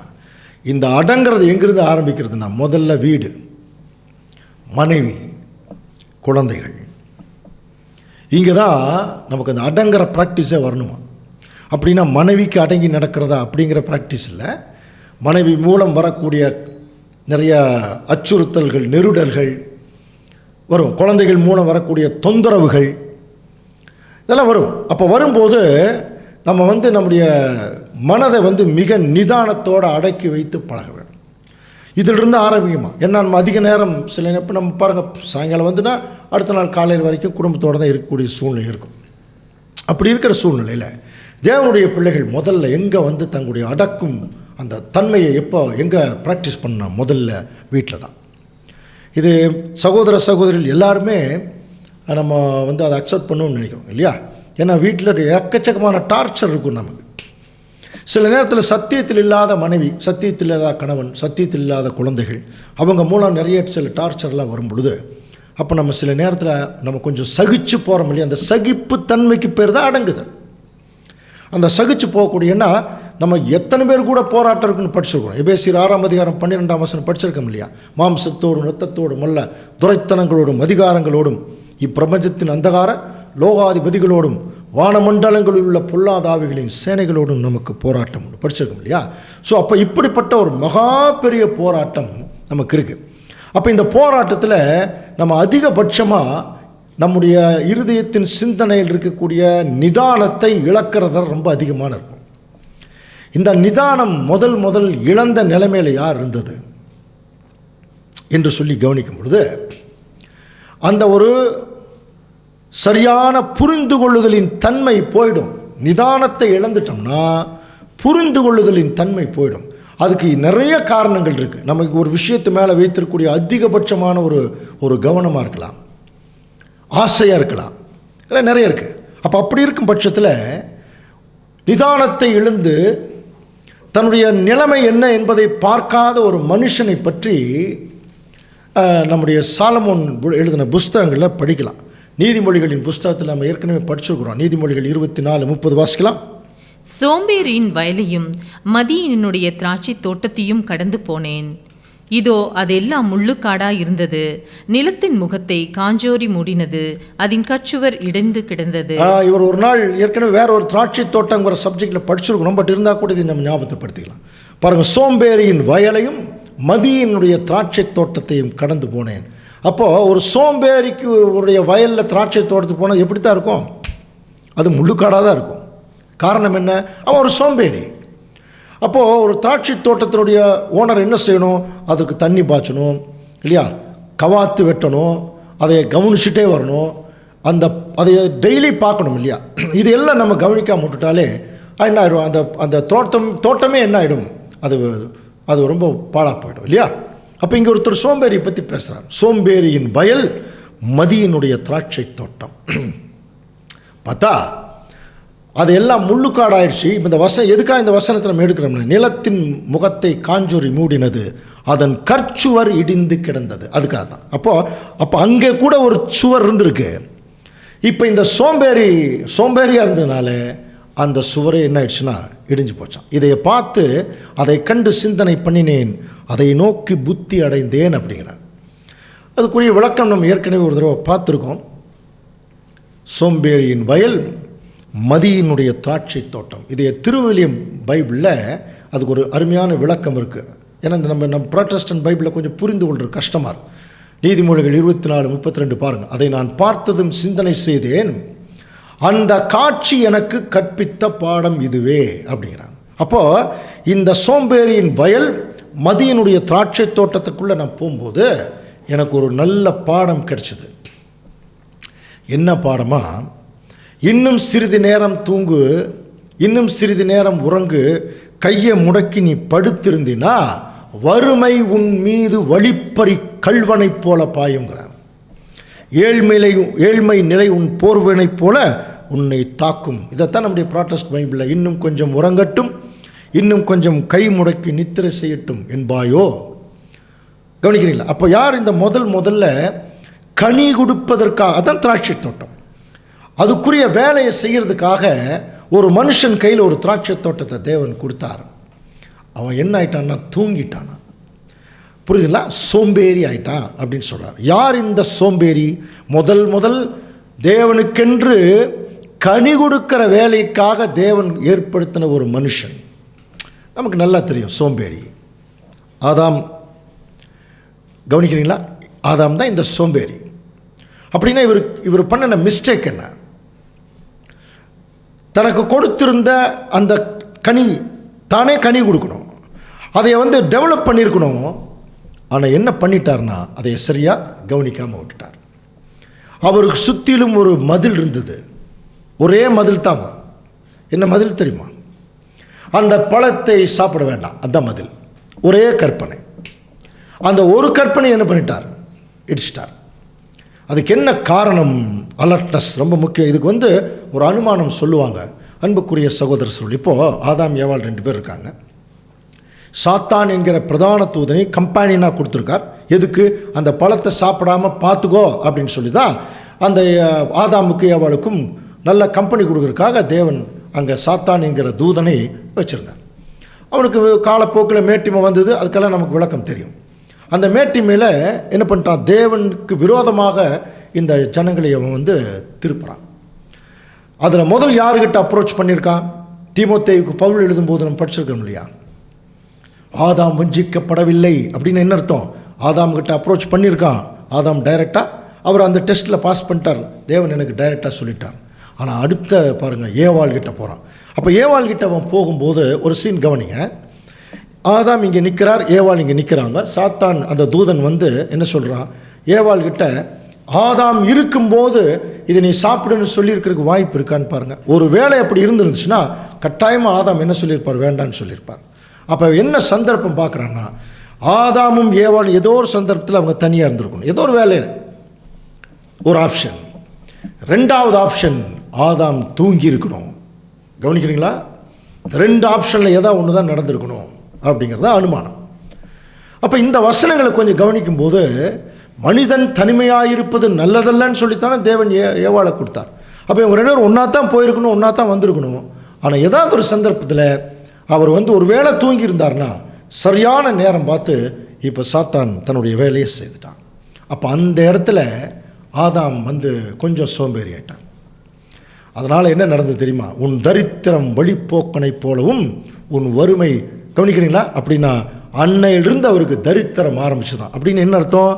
இந்த அடங்கிறது எங்கிருந்து ஆரம்பிக்கிறதுனா, முதல்ல வீடு, மனைவி, குழந்தைகள், இங்கே தான் நமக்கு அந்த அடங்கிற ப்ராக்டிஸே வரணுமா. அப்படின்னா மனைவிக்கு அடங்கி நடக்கிறதா அப்படிங்கிற ப்ராக்டிஸ் இல்லை, மனைவி மூலம் வரக்கூடிய நிறைய அச்சுறுத்தல்கள், நெருடல்கள் வரும், குழந்தைகள் மூலம் வரக்கூடிய தொந்தரவுகள் இதெல்லாம் வரும். அப்போ வரும்போது நம்ம நம்முடைய மனதை மிக நிதானத்தோடு அடக்கி வைத்து பழக வேண்டும். இதிலிருந்து ஆரம்பிக்குமா. ஏன்னா நம்ம அதிக நேரம் சில இப்போ நம்ம பாருங்கள், சாயங்காலம் அடுத்த நாள் காலையில் வரைக்கும் குடும்பத்தோடு தான் இருக்கக்கூடிய சூழ்நிலை இருக்கும். அப்படி இருக்கிற சூழ்நிலையில் தேவனுடைய பிள்ளைகள் முதல்ல எங்கே தங்களுடைய அடக்கும் அந்த தன்மையை எங்கே ப்ராக்டிஸ் பண்ணால், முதல்ல வீட்டில் தான். இது சகோதரிகள் எல்லாருமே நம்ம அதை அக்செப்ட் பண்ணணும்னு நினைக்கிறோம் இல்லையா. ஏன்னா வீட்டில் எக்கச்சக்கமான டார்ச்சர் இருக்கும் நமக்கு. சில நேரத்தில் சத்தியத்தில் இல்லாத மனைவி, சத்தியத்தில் இல்லாத கணவன், சத்தியத்தில் இல்லாத குழந்தைகள், அவங்க மூலம் நிறைய சில டார்ச்சர்லாம் வரும் பொழுது, அப்போ நம்ம சில நேரத்தில் நம்ம கொஞ்சம் சகிச்சு போகிறோம் இல்லையா. அந்த சகிப்பு தன்மைக்கு பேர் தான் அடங்குதல். அந்த சகிச்சு போகக்கூடியன்னா நம்ம எத்தனை பேர் கூட போராட்டம் இருக்குன்னு படிச்சிருக்கிறோம். எபேசியர் 6:12 படிச்சிருக்கோம் இல்லையா. மாம்சத்தோடும் இரத்தத்தோடும் அல்ல, துரைத்தனங்களோடும் அதிகாரங்களோடும் இப்பிரபஞ்சத்தின் அந்தகார லோகாதிபதிகளோடும் வானமண்டலங்களில் உள்ள பொல்லாத ஆவிகளின் சேனைகளோடும் நமக்கு போராட்டம் உண்டு படிச்சிருக்கோம் இல்லையா. ஸோ அப்போ இப்படிப்பட்ட ஒரு மகா பெரிய போராட்டம் நமக்கு இருக்குது. அப்போ இந்த போராட்டத்தில் நம்ம அதிகபட்சமாக நம்முடைய இருதயத்தின் சிந்தனையில் இருக்கக்கூடிய நிதானத்தை இழக்கிறத ரொம்ப அதிகமான இருக்கும். இந்த நிதானம் முதல் இழந்த நிலைமையில் யார் இருந்தது என்று சொல்லி கவனிக்கும் பொழுது, அந்த ஒரு சரியான புரிந்து கொள்ளுதலின் தன்மை போயிடும். நிதானத்தை இழந்துட்டோம்னா புரிந்து கொள்ளுதலின் தன்மை போயிடும். அதுக்கு நிறைய காரணங்கள் இருக்குது. நமக்கு ஒரு விஷயத்து மேலே வைத்திருக்கக்கூடிய அதிகபட்சமான ஒரு கவனமாக இருக்கலாம், ஆசையாக இருக்கலாம், இதெல்லாம் நிறைய இருக்குது. அப்படி இருக்கும் பட்சத்தில் நிதானத்தை இழந்து தன்னுடைய நிலைமை என்ன என்பதை பார்க்காத ஒரு மனுஷனை பற்றி நம்முடைய சாலமோன் எழுதின புஸ்தகங்களில் படிக்கலாம். நீதிமொழிகளின் புஸ்தகத்தில் நம்ம ஏற்கனவே படிச்சிருக்கிறோம். நீதிமொழிகள் 24:30 வாசிக்கலாம். சோம்பேறியின் வயலையும் மதியினுடைய திராட்சை தோட்டத்தையும் கடந்து போனேன், இதோ அதெல்லாம் முள்ளுக்காடாய் இருந்தது. நிலத்தின் முகத்தை காஞ்சோரி மூடினது. அதன் கச்சுவர் இடிந்து கிடந்தது. இவர் ஒரு நாள் ஏற்கனவே வேற ஒரு திராட்சை தோட்டங்கிற சப்ஜெக்ட்ல படிச்சிருக்கணும். பட் இருந்தால் கூட இதை நம்ம ஞாபகப்படுத்திக்கலாம். பாருங்க, சோம்பேறியின் வயலையும் மதியினுடைய திராட்சை தோட்டத்தையும் கடந்து போனேன். அப்போது ஒரு சோம்பேறிக்கு உடைய வயலில் திராட்சை தோட்டத்துக்கு போனால் எப்படி தான் இருக்கும்? அது முள்ளுக்காடாக தான் இருக்கும். காரணம் என்ன? அவன் ஒரு சோம்பேறி. அப்போது ஒரு திராட்சை தோட்டத்தினுடைய ஓனர் என்ன செய்யணும்? அதுக்கு தண்ணி பாய்ச்சணும் இல்லையா, கவாத்து வெட்டணும், அதை கவனிச்சுட்டே வரணும், அதை டெய்லி பார்க்கணும் இல்லையா. இது எல்லாம் நம்ம கவனிக்காம விட்டுட்டாலே என்ன ஆகிடும்? அந்த தோட்டமே என்ன ஆகிடும்? அது ரொம்ப பாழாக போயிடும் இல்லையா. அப்போ இங்கே ஒருத்தர் சோம்பேறியை பற்றி பேசுகிறார். சோம்பேறியின் வயல் மதியினுடைய திராட்சை தோட்டம். பார்த்தா அது எல்லாம் முள்ளுக்காடாயிடுச்சு. இந்த எதுக்காக இந்த வசனத்தை நம்ம எடுக்கிறோம்னா, நிலத்தின் முகத்தை காஞ்சொரி மூடினது, அதன் கற்சுவர் இடிந்து கிடந்தது. அதுக்காக தான். அப்போ அங்கே கூட ஒரு சுவர் இருந்திருக்கு. இப்போ இந்த சோம்பேறியாக இருந்ததுனால அந்த சுவரே என்ன ஆயிடுச்சுன்னா இடிஞ்சு போச்சான். இதை பார்த்து அதை கண்டு சிந்தனை பண்ணினேன், அதை நோக்கி புத்தி அடைந்தேன் அப்படிங்கிறார். அதுக்குரிய விளக்கம் நம்ம ஏற்கனவே ஒரு தடவை பார்த்துருக்கோம். சோம்பேறியின் வயல் மதியினுடைய திராட்சை தோட்டம். இதை திருவிலியம் பைபிளில் அதுக்கு ஒரு அருமையான விளக்கம் இருக்குது. ஏன்னா நம்ம புராட்டஸ்டன்ட் பைபிளில் கொஞ்சம் புரிந்து கொள்கிற கஷ்டமாக இருக்கும். நீதிமொழிகள் 24:32 பாருங்கள். அதை நான் பார்த்ததும் சிந்தனை செய்தேன், அந்த காட்சி எனக்கு கற்பித்த பாடம் இதுவே அப்படிங்கிறான். அப்போது இந்த சோம்பேறியின் வயல் மதியினுடைய திராட்சை தோட்டத்துக்குள்ளே நான் போகும்போது எனக்கு ஒரு நல்ல பாடம் கிடைச்சிது. என்ன பாடமா? இன்னும் சிறிது நேரம் தூங்கு, இன்னும் சிறிது நேரம் உறங்கு, கையை முடக்கி நீ படுத்திருந்தினா வறுமை உன் மீது வழிப்பறி கல்வனைப் போல பாயுங்கிறார். ஏழ்மை நிலை உன் போர்வனைப் போல உன்னை தாக்கும். இதைத்தான் நம்முடைய புராட்டஸ்ட் பைபிளில் இன்னும் கொஞ்சம் உறங்கட்டும், இன்னும் கொஞ்சம் கை முடக்கி நித்திரை செய்யட்டும் என்பாயோ. கவனிக்கிறீங்களா? அப்போ யார் இந்த முதல்ல கனி கொடுப்பதற்காக, அதான் திராட்சை தோட்டம், அதுக்குரிய வேலையை செய்கிறதுக்காக ஒரு மனுஷன் கையில் ஒரு திராட்சை தோட்டத்தை தேவன் கொடுத்தார். அவன் என்ன ஆயிட்டான்னா தூங்கிட்டானா. புரியுதுங்களா? சோம்பேறி ஆயிட்டான் அப்படின்னு சொல்கிறார். யார் இந்த சோம்பேறி? முதல் தேவனுக்கென்று கனி கொடுக்கிற வேலைக்காக தேவன் ஏற்படுத்தின ஒரு மனுஷன். நமக்கு நல்லா தெரியும் சோம்பேறி ஆதாம். கவனிக்கிறீங்களா? ஆதாம் தான் இந்த சோம்பேறி. அப்படின்னா இவர் பண்ணின மிஸ்டேக் என்ன? தனக்கு கொடுத்திருந்த அந்த கனி, தானே கனி கொடுக்கணும், அதை டெவலப் பண்ணியிருக்கணும். ஆனால் என்ன பண்ணிட்டார்னா அதை சரியாக கவனிக்காமல் விட்டுட்டார். அவருக்கு சுற்றிலும் ஒரு மதில் இருந்தது, ஒரே மதில் தான். என்ன மதில் தெரியுமா? அந்த பழத்தை சாப்பிட வேண்டாம், அதுதான் மதில். ஒரே கற்பனை. அந்த ஒரு கற்பனை என்ன பண்ணிட்டார்? இடிச்சிட்டார். அதுக்கு என்ன காரணம்? அலர்ட்னஸ் ரொம்ப முக்கியம். இதுக்கு ஒரு அனுமானம் சொல்லுவாங்க அன்புக்குரிய சகோதரர் சொல்லி. இப்போது ஆதாம் ஏவாள் 2 பேர் இருக்காங்க. சாத்தான் என்கிற பிரதான தூதனை கம்பெனினாக கொடுத்துருக்கார். எதுக்கு? அந்த பழத்தை சாப்பிடாமல் பார்த்துக்கோ அப்படின்னு சொல்லி தான் அந்த ஆதாமுக்கு ஏவாளுக்கும் நல்ல கம்பெனி கொடுக்குறதுக்காக தேவன் அங்கே சாத்தான் என்கிற தூதனை வச்சுருந்தார். அவனுக்கு காலப்போக்கில் மேட்டிமை வந்தது, அதுக்கெல்லாம் நமக்கு விளக்கம் தெரியும். அந்த மேட்டிமையில் என்ன பண்ணிட்டான்? தேவனுக்கு விரோதமாக இந்த ஜனங்களை அவன் திருப்புறான். அதில் முதல் யாருக்கிட்ட அப்ரோச் பண்ணியிருக்கான்? தீமோத்தேயுக்கு பவுல் எழுதும்போது நம்ம படிச்சிருக்கோம் இல்லையா, ஆதாம் வஞ்சிக்கப்படவில்லை அப்படின்னு என்ன அர்த்தம்? ஆதாம் கிட்ட அப்ரோச் பண்ணியிருக்கான். ஆதாம் டைரெக்டாக அவர் அந்த டெஸ்ட்டில் பாஸ் பண்ணிட்டார். தேவன் எனக்கு டைரெக்டாக சொல்லிட்டார். ஆனால் அடுத்த பாருங்கள், ஏவாள் கிட்ட போகிறான். அப்போ ஏவாள் கிட்ட அவன் போகும்போது ஒரு சீன் கவனிங்க. ஆதாம் இங்கே நிற்கிறார், ஏவாள் இங்கே நிற்கிறாங்க. சாத்தான் அந்த தூதன் என்ன சொல்கிறான்? ஏவாள் கிட்ட ஆதாம் இருக்கும்போது இதை நீ சாப்பிடுன்னு சொல்லியிருக்கிறதுக்கு வாய்ப்பு இருக்கான்னு பாருங்கள். ஒரு வேளை அப்படி இருந்துருந்துச்சுன்னா கட்டாயமாக ஆதாம் என்ன சொல்லியிருப்பார்? வேண்டான்னு சொல்லியிருப்பார். அப்போ என்ன சந்தர்ப்பம் பார்க்குறான்னா, ஆதாமும் ஏவாளும் ஏதோ ஒரு சந்தர்ப்பத்தில் அவங்க தனியாக இருந்திருக்கணும். ஏதோ ஒரு வேலையில் ஒரு ஆப்ஷன். 2வது ஆப்ஷன், ஆதாம் தூங்கி இருக்கணும். கவனிக்கிறீங்களா? 2 ஆப்ஷனில் ஏதாவது ஒன்று தான் நடந்திருக்கணும் அப்படிங்கிறத அனுமானம். அப்போ இந்த வசனங்களை கொஞ்சம் கவனிக்கும்போது மனிதன் தனிமையாக நல்லதல்லன்னு சொல்லித்தானே தேவன் ஏவாளை கொடுத்தார். அப்போ இவங்க 2 பேரும் ஒன்றா தான் போயிருக்கணும், ஒன்றா தான் வந்திருக்கணும். ஆனால் ஏதாவது ஒரு சந்தர்ப்பத்தில் அவர் ஒரு வேளை தூங்கி இருந்தார்னா சரியான நேரம் பார்த்து இப்போ சாத்தான் தன்னுடைய வேலையை செய்துட்டான். அப்போ அந்த இடத்துல ஆதாம் கொஞ்சம் சோம்பேறி ஆயிட்டான். அதனால் என்ன நடந்தது தெரியுமா? உன் தரித்திரம் வழிப்போக்கனை போலவும் உன் வறுமை, கவனிக்கிறீங்களா? அப்படின்னா அன்னையிலிருந்து அவருக்கு தரித்திரம் ஆரம்பிச்சுதான். அப்படின்னு என்ன அர்த்தம்?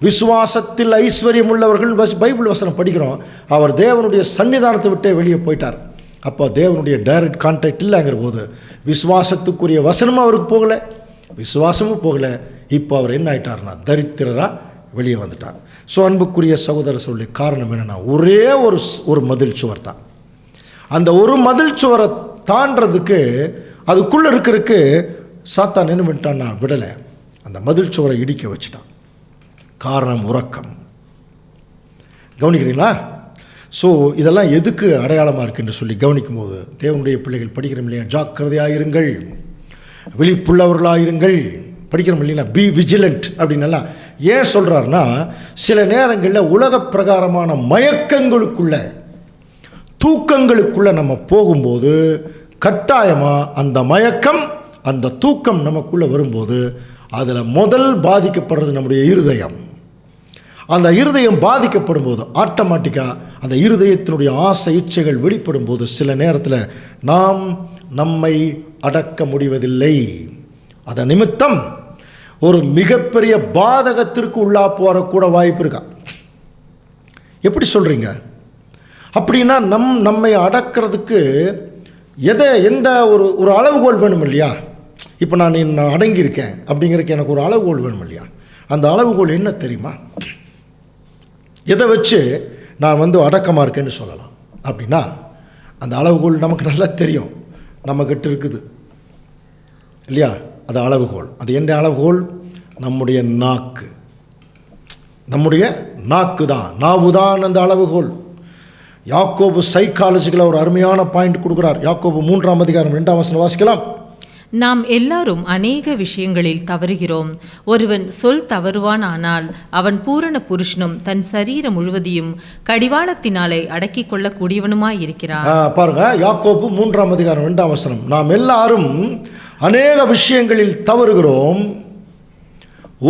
விசுவாசத்தில் ஐஸ்வர்யம் உள்ளவர்கள், பைபிள் வசனம் படிக்கிறோம், அவர் தேவனுடைய சன்னிதானத்தை விட்டே வெளியே போயிட்டார். அப்போ தேவனுடைய டைரக்ட் கான்டாக்ட் இல்லைங்கிற போது விசுவாசத்துக்குரிய வசனமும் அவருக்கு போகலை, விசுவாசமும் போகலை. இப்போ அவர் என்ன ஆயிட்டார்னா தரித்திரராக வெளியே வந்துட்டார். ஸோ அன்புக்குரிய சகோதர சொல்லி காரணம் என்னென்னா, ஒரே ஒரு மதில் சுவர் தான். அந்த ஒரு மதில் சுவரை தாண்டறதுக்கு, அதுக்குள்ளே இருக்கிறதுக்கு சாத்தான் என்ன பண்ணிட்டான்னா விடலை, அந்த மதில் சுவரை இடிக்க வச்சுட்டான். காரணம் உறக்கம். கவனிக்கிறீங்களா? ஸோ இதெல்லாம் எதுக்கு அடையாளமாக இருக்குன்னு சொல்லி கவனிக்கும் போது தேவனுடைய பிள்ளைகள் படிக்கிறோம் இல்லையா, ஜாக்கிரதையாயிருங்கள், விழிப்புள்ளவர்களாயிருங்கள், படிக்கிறோம் இல்லைங்களா, பி விஜிலண்ட் அப்படின்னலாம். ஏன் சொல்கிறாருன்னா, சில நேரங்களில் உலக பிரகாரமான மயக்கங்களுக்குள்ள, தூக்கங்களுக்குள்ளே நம்ம போகும்போது கட்டாயமாக அந்த மயக்கம், அந்த தூக்கம் நமக்குள்ளே வரும்போது அதில் முதல் பாதிக்கப்படுறது நம்முடைய இருதயம். அந்த இருதயம் பாதிக்கப்படும் போது ஆட்டோமேட்டிக்காக அந்த இருதயத்தினுடைய ஆசை இச்சைகள் வெளிப்படும் போது சில நேரத்தில் நாம் நம்மை அடக்க முடிவதில்லை. அதன் நிமித்தம் ஒரு மிகப்பெரிய பாதகத்திற்கு உள்ளா போகக்கூட வாய்ப்பு இருக்கா? எப்படி சொல்கிறீங்க? அப்படின்னா நம்மை அடக்கிறதுக்கு எந்த ஒரு அளவுகோல் வேணும் இல்லையா? இப்போ நான் அடங்கியிருக்கேன் அப்படிங்கிறதுக்கு எனக்கு ஒரு அளவுகோல் வேணும் இல்லையா? அந்த அளவுகோல் என்ன தெரியுமா? எதை வச்சு நான் அடக்கமாக இருக்கேன்னு சொல்லலாம் அப்படின்னா, அந்த அளவுகோல் நமக்கு நல்லா தெரியும், நம்மக்கிட்ட இருக்குது இல்லையா? அது அளவுகோல். அது என்ன அளவுகோல்? நம்முடைய நாக்கு. நம்முடைய நாக்கு தான், நாவு தான் அந்த அளவுகோல். யாக்கோபு சைக்காலஜிக்கல் ஒரு அருமையான பாயிண்ட் கொடுக்குறார். யாக்கோபு 3:2 வாசிக்கலாம். நாம் எல்லாரும் அநேக விஷயங்களில் தவறுகிறோம். ஒருவன் சொல் தவறுவான், ஆனால் அவன் பூரண புருஷனும் தன் சரீரம் முழுவதையும் கடிவாளத்தினாலே அடக்கிக் கொள்ளக்கூடியவனுமாய் இருக்கிறான். பாருங்க, யாக்கோபு 3:2 நாம் எல்லாரும் அநேக விஷயங்களில் தவறுகிறோம்.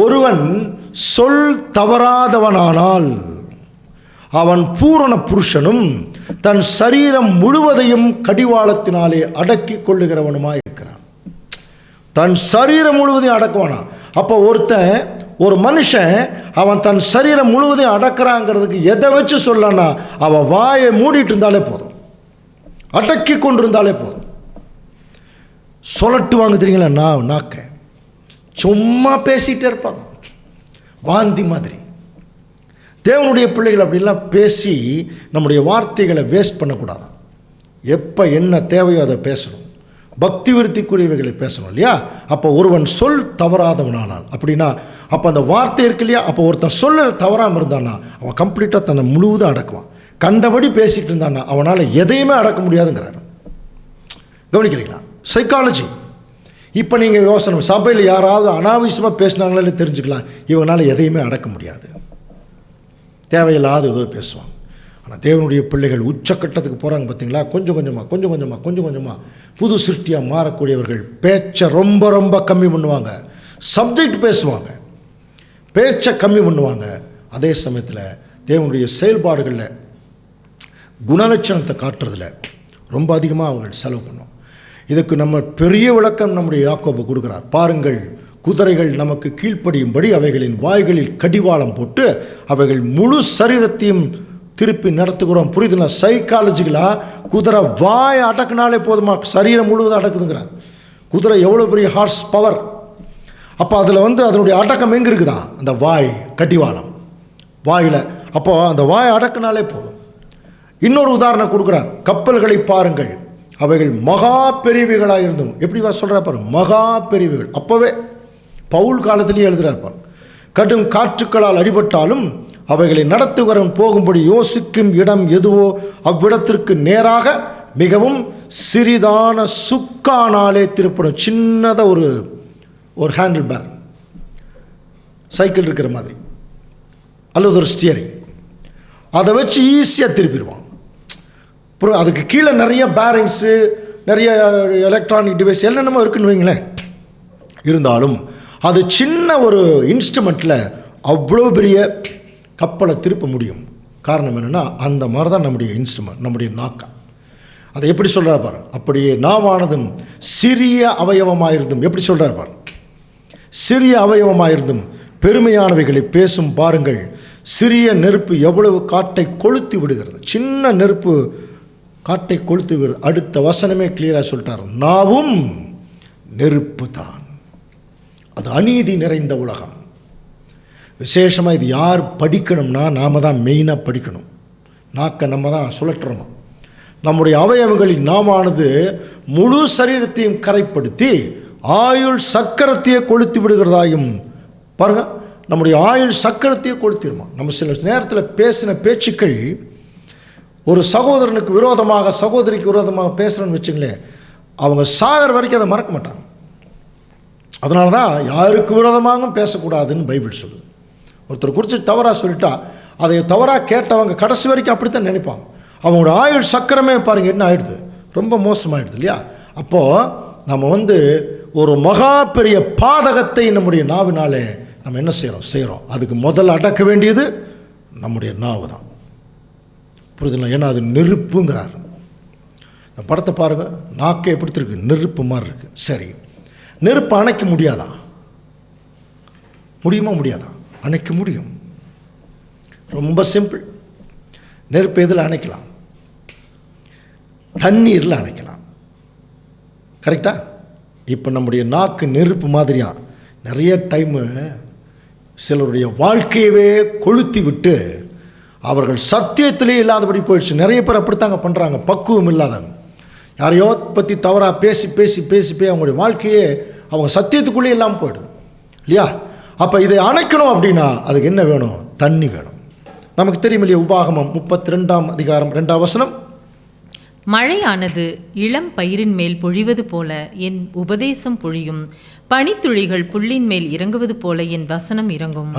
ஒருவன் சொல் தவறாதவனானால் அவன் பூரண புருஷனும் தன் சரீரம் முழுவதையும் கடிவாளத்தினாலே அடக்கிக் கொள்ளுகிறவனுமாய் இருக்கிறான். தன் சரீரம் முழுவதையும் அடக்குவானா? அப்போ ஒரு மனுஷன் அவன் தன் சரீரம் முழுவதையும் அடக்கிறாங்கிறதுக்கு எதை வச்சு சொல்லனா, அவன் வாயை மூடிட்டு இருந்தாலே போதும், அடக்கி கொண்டிருந்தாலே போதும். சொல்லட்டு வாங்க தெரியுங்களா, நாக்க சும்மா பேசிகிட்டே இருப்பாங்க, வாந்தி மாதிரி. தேவனுடைய பிள்ளைகள் அப்படிலாம் பேசி நம்முடைய வார்த்தைகளை வேஸ்ட் பண்ணக்கூடாது. எப்போ என்ன தேவையோ அதை பேசணும், பக்தி விருத்திக்குரியவைகளை பேசணும் இல்லையா? அப்போ ஒருவன் சொல் தவறாதவனானால், அப்படின்னா அப்போ அந்த வார்த்தை இருக்கு இல்லையா, அப்போ ஒருத்தன் சொல்ல தவறாமல் இருந்தானா அவன் கம்ப்ளீட்டாக தன்னை முழுவதும் அடக்குவான். கண்டபடி பேசிகிட்டு இருந்தானா அவனால் எதையுமே அடக்க முடியாதுங்கிறார். கவனிக்கிறீங்களா? சைக்காலஜி. இப்போ நீங்கள் யோசனை, சபையில் யாராவது அனாவசியமாக பேசினாங்களே தெரிஞ்சுக்கலாம், இவங்களால் எதையுமே அடக்க முடியாது, தேவையில்லாத ஏதோ பேசுவாங்க. ஆனால் தேவனுடைய பிள்ளைகள் உச்சக்கட்டத்துக்கு போகிறாங்க பார்த்தீங்களா, கொஞ்சம் கொஞ்சமாக புது சிருஷ்டியாக மாறக்கூடியவர்கள் பேச்சை ரொம்ப ரொம்ப கம்மி பண்ணுவாங்க, சப்ஜெக்ட் பேசுவாங்க, பேச்சை கம்மி பண்ணுவாங்க. அதே சமயத்தில் தேவனுடைய செயல்பாடுகளில் குணலட்சணத்தை காட்டுறதில் ரொம்ப அதிகமாக அவர்கள் செலவு பண்ணுவோம். இதுக்கு நம்ம பெரிய விளக்கம் நம்முடைய யாக்கோபு கொடுக்குறார். பாருங்கள், குதிரைகள் நமக்கு கீழ்ப்படியும்படி அவைகளின் வாய்களில் கடிவாளம் போட்டு அவைகள் முழு சரீரத்தையும் திருப்பி நடத்துகிறோம். புரியுதுங்களா? சைக்காலஜிக்கலாக குதிரை வாய் அடக்குனாலே போதுமா, சரீரம் முழுவதும் அடக்குதுங்கிறார். குதிரை எவ்வளோ பெரிய ஹார்ஸ் பவர். அப்போ அதில் அதனுடைய அடக்கம் எங்கே இருக்குதான்? அந்த வாய், கடிவாளம் வாயில். அப்போ அந்த வாய் அடக்குனாலே போதும். இன்னொரு உதாரணம் கொடுக்குறார். கப்பல்களை பாருங்கள், அவைகள் மகா பெரியவைகளாக இருந்தும், எப்படி சொல்கிறா பாரு, மகா பெரியவைகள். அப்போவே பவுல் காலத்திலேயே எழுதுகிறார் பாரு. கடும் காற்றுக்களால் அடிபட்டாலும் அவைகளை நடத்துகிறவன் போகும்படி யோசிக்கும் இடம் எதுவோ அவ்விடத்திற்கு நேராக மிகவும் சிறிதான சுக்கானாலே திருப்படும். சின்னதாக ஒரு ஹேண்டில் பேர், சைக்கிள் இருக்கிற மாதிரி, அல்லது ஒரு ஸ்டியரிங், அதை வச்சு ஈஸியாக திருப்பிடுவான். அப்புறம் அதுக்கு கீழே நிறைய பேரிங்ஸு, நிறைய எலக்ட்ரானிக் டிவைஸ் என்னென்னமோ இருக்குன்னு வைங்களேன். இருந்தாலும் அது சின்ன ஒரு இன்ஸ்ட்ருமெண்ட்டில் அவ்வளோ பெரிய கப்பலை திருப்ப முடியும். காரணம் என்னென்னா, அந்த மாதிரி தான் நம்முடைய இன்ஸ்ட்ருமெண்ட், நம்முடைய நாக்கா. அதை எப்படி சொல்கிறார் பாரு, அப்படியே நாவானதும் சிறிய அவயவமாயிருந்தும், எப்படி சொல்கிறார் பாரு, சிறிய அவயவமாயிருந்தும் பெருமையானவைகளை பேசும் பாருங்கள். சிறிய நெருப்பு எவ்வளவு காட்டை கொளுத்தி விடுகிறது. சின்ன நெருப்பு காட்டை கொளுத்தி விடுகிறது. அடுத்த வசனமே கிளியராக சொல்லிட்டார், நாவும் நெருப்பு தான். அது அநீதி நிறைந்த உலகம். விசேஷமாக இது யார் படிக்கணும்னா, நாம் தான் மெயினாக படிக்கணும். நாக்கை நம்ம தான் சுழற்றணும். நம்முடைய அவயவங்களில் நாமானது முழு சரீரத்தையும் கரைப்படுத்தி ஆயுள் சக்கரத்தையே கொளுத்தி விடுகிறதாயும். பாருங்கள், நம்முடைய ஆயுள் சக்கரத்தையே கொளுத்திடுமா. நம்ம சில நேரத்தில் பேசின பேச்சுக்கள், ஒரு சகோதரனுக்கு விரோதமாக சகோதரிக்கு விரோதமாக பேசுகிறேன்னு வச்சுங்களேன், அவங்க சாகிற வரைக்கும் அதை மறக்க மாட்டாங்க. அதனால தான் யாருக்கு விரோதமாகவும் பேசக்கூடாதுன்னு பைபிள் சொல்லுது. ஒருத்தர் குறித்து தவறாக சொல்லிட்டா அதை தவறாக கேட்டவங்க கடைசி வரைக்கும் அப்படித்தான் நினைப்பாங்க. அவங்களோட ஆயுள் சக்கரமே பாருங்கள் என்ன ஆகிடுது, ரொம்ப மோசமாகிடுது இல்லையா. அப்போது நம்ம ஒரு மகா பெரிய பாதகத்தை நம்முடைய நாவினாலே நம்ம என்ன செய்கிறோம். அதுக்கு முதல்ல அடக்க வேண்டியது நம்முடைய நாவு தான். புரியுதுங்களா? ஏன்னா அது நெருப்புங்கிறார். இந்த படத்தை பாருங்கள், நாக்கே எப்படி இருக்கு, நெருப்பு மாதிரி இருக்குது. சரி, நெருப்பு அணைக்க முடியாதா? முடியாதா? அணைக்க முடியும். ரொம்ப சிம்பிள். நெருப்பு எதில் அணைக்கலாம்? தண்ணீரில் அணைக்கலாம். கரெக்டா? இப்போ நம்முடைய நாக்கு நெருப்பு மாதிரியா நிறைய டைமு சிலருடைய வாழ்க்கையவே கொளுத்தி விட்டு அவர்கள் சத்தியத்திலே இல்லாதபடி போயிடுச்சு. நிறைய பேர் அப்படித்தாங்க பண்ணுறாங்க, பக்குவம் இல்லாதவங்க. யாரையோ பற்றி தவறாக பேசி பேசி பேசி போய் அவங்களுடைய வாழ்க்கையே அவங்க சத்தியத்துக்குள்ளே இல்லாமல் போயிடுது இல்லையா. அப்போ இதை அணைக்கணும் அப்படின்னா அதுக்கு என்ன வேணும்? தண்ணி வேணும். நமக்கு தெரியும் இல்லையா, உபாகமம் 32ஆம் அதிகாரம் 2ஆம் வசனம், மழையானது இளம் பயிரின் மேல் பொழிவது போல என் உபதேசம் பொழியும், பனித்துளிகள் புல்லின் மேல் இறங்குவது போல என் வசனம் இறங்கும்.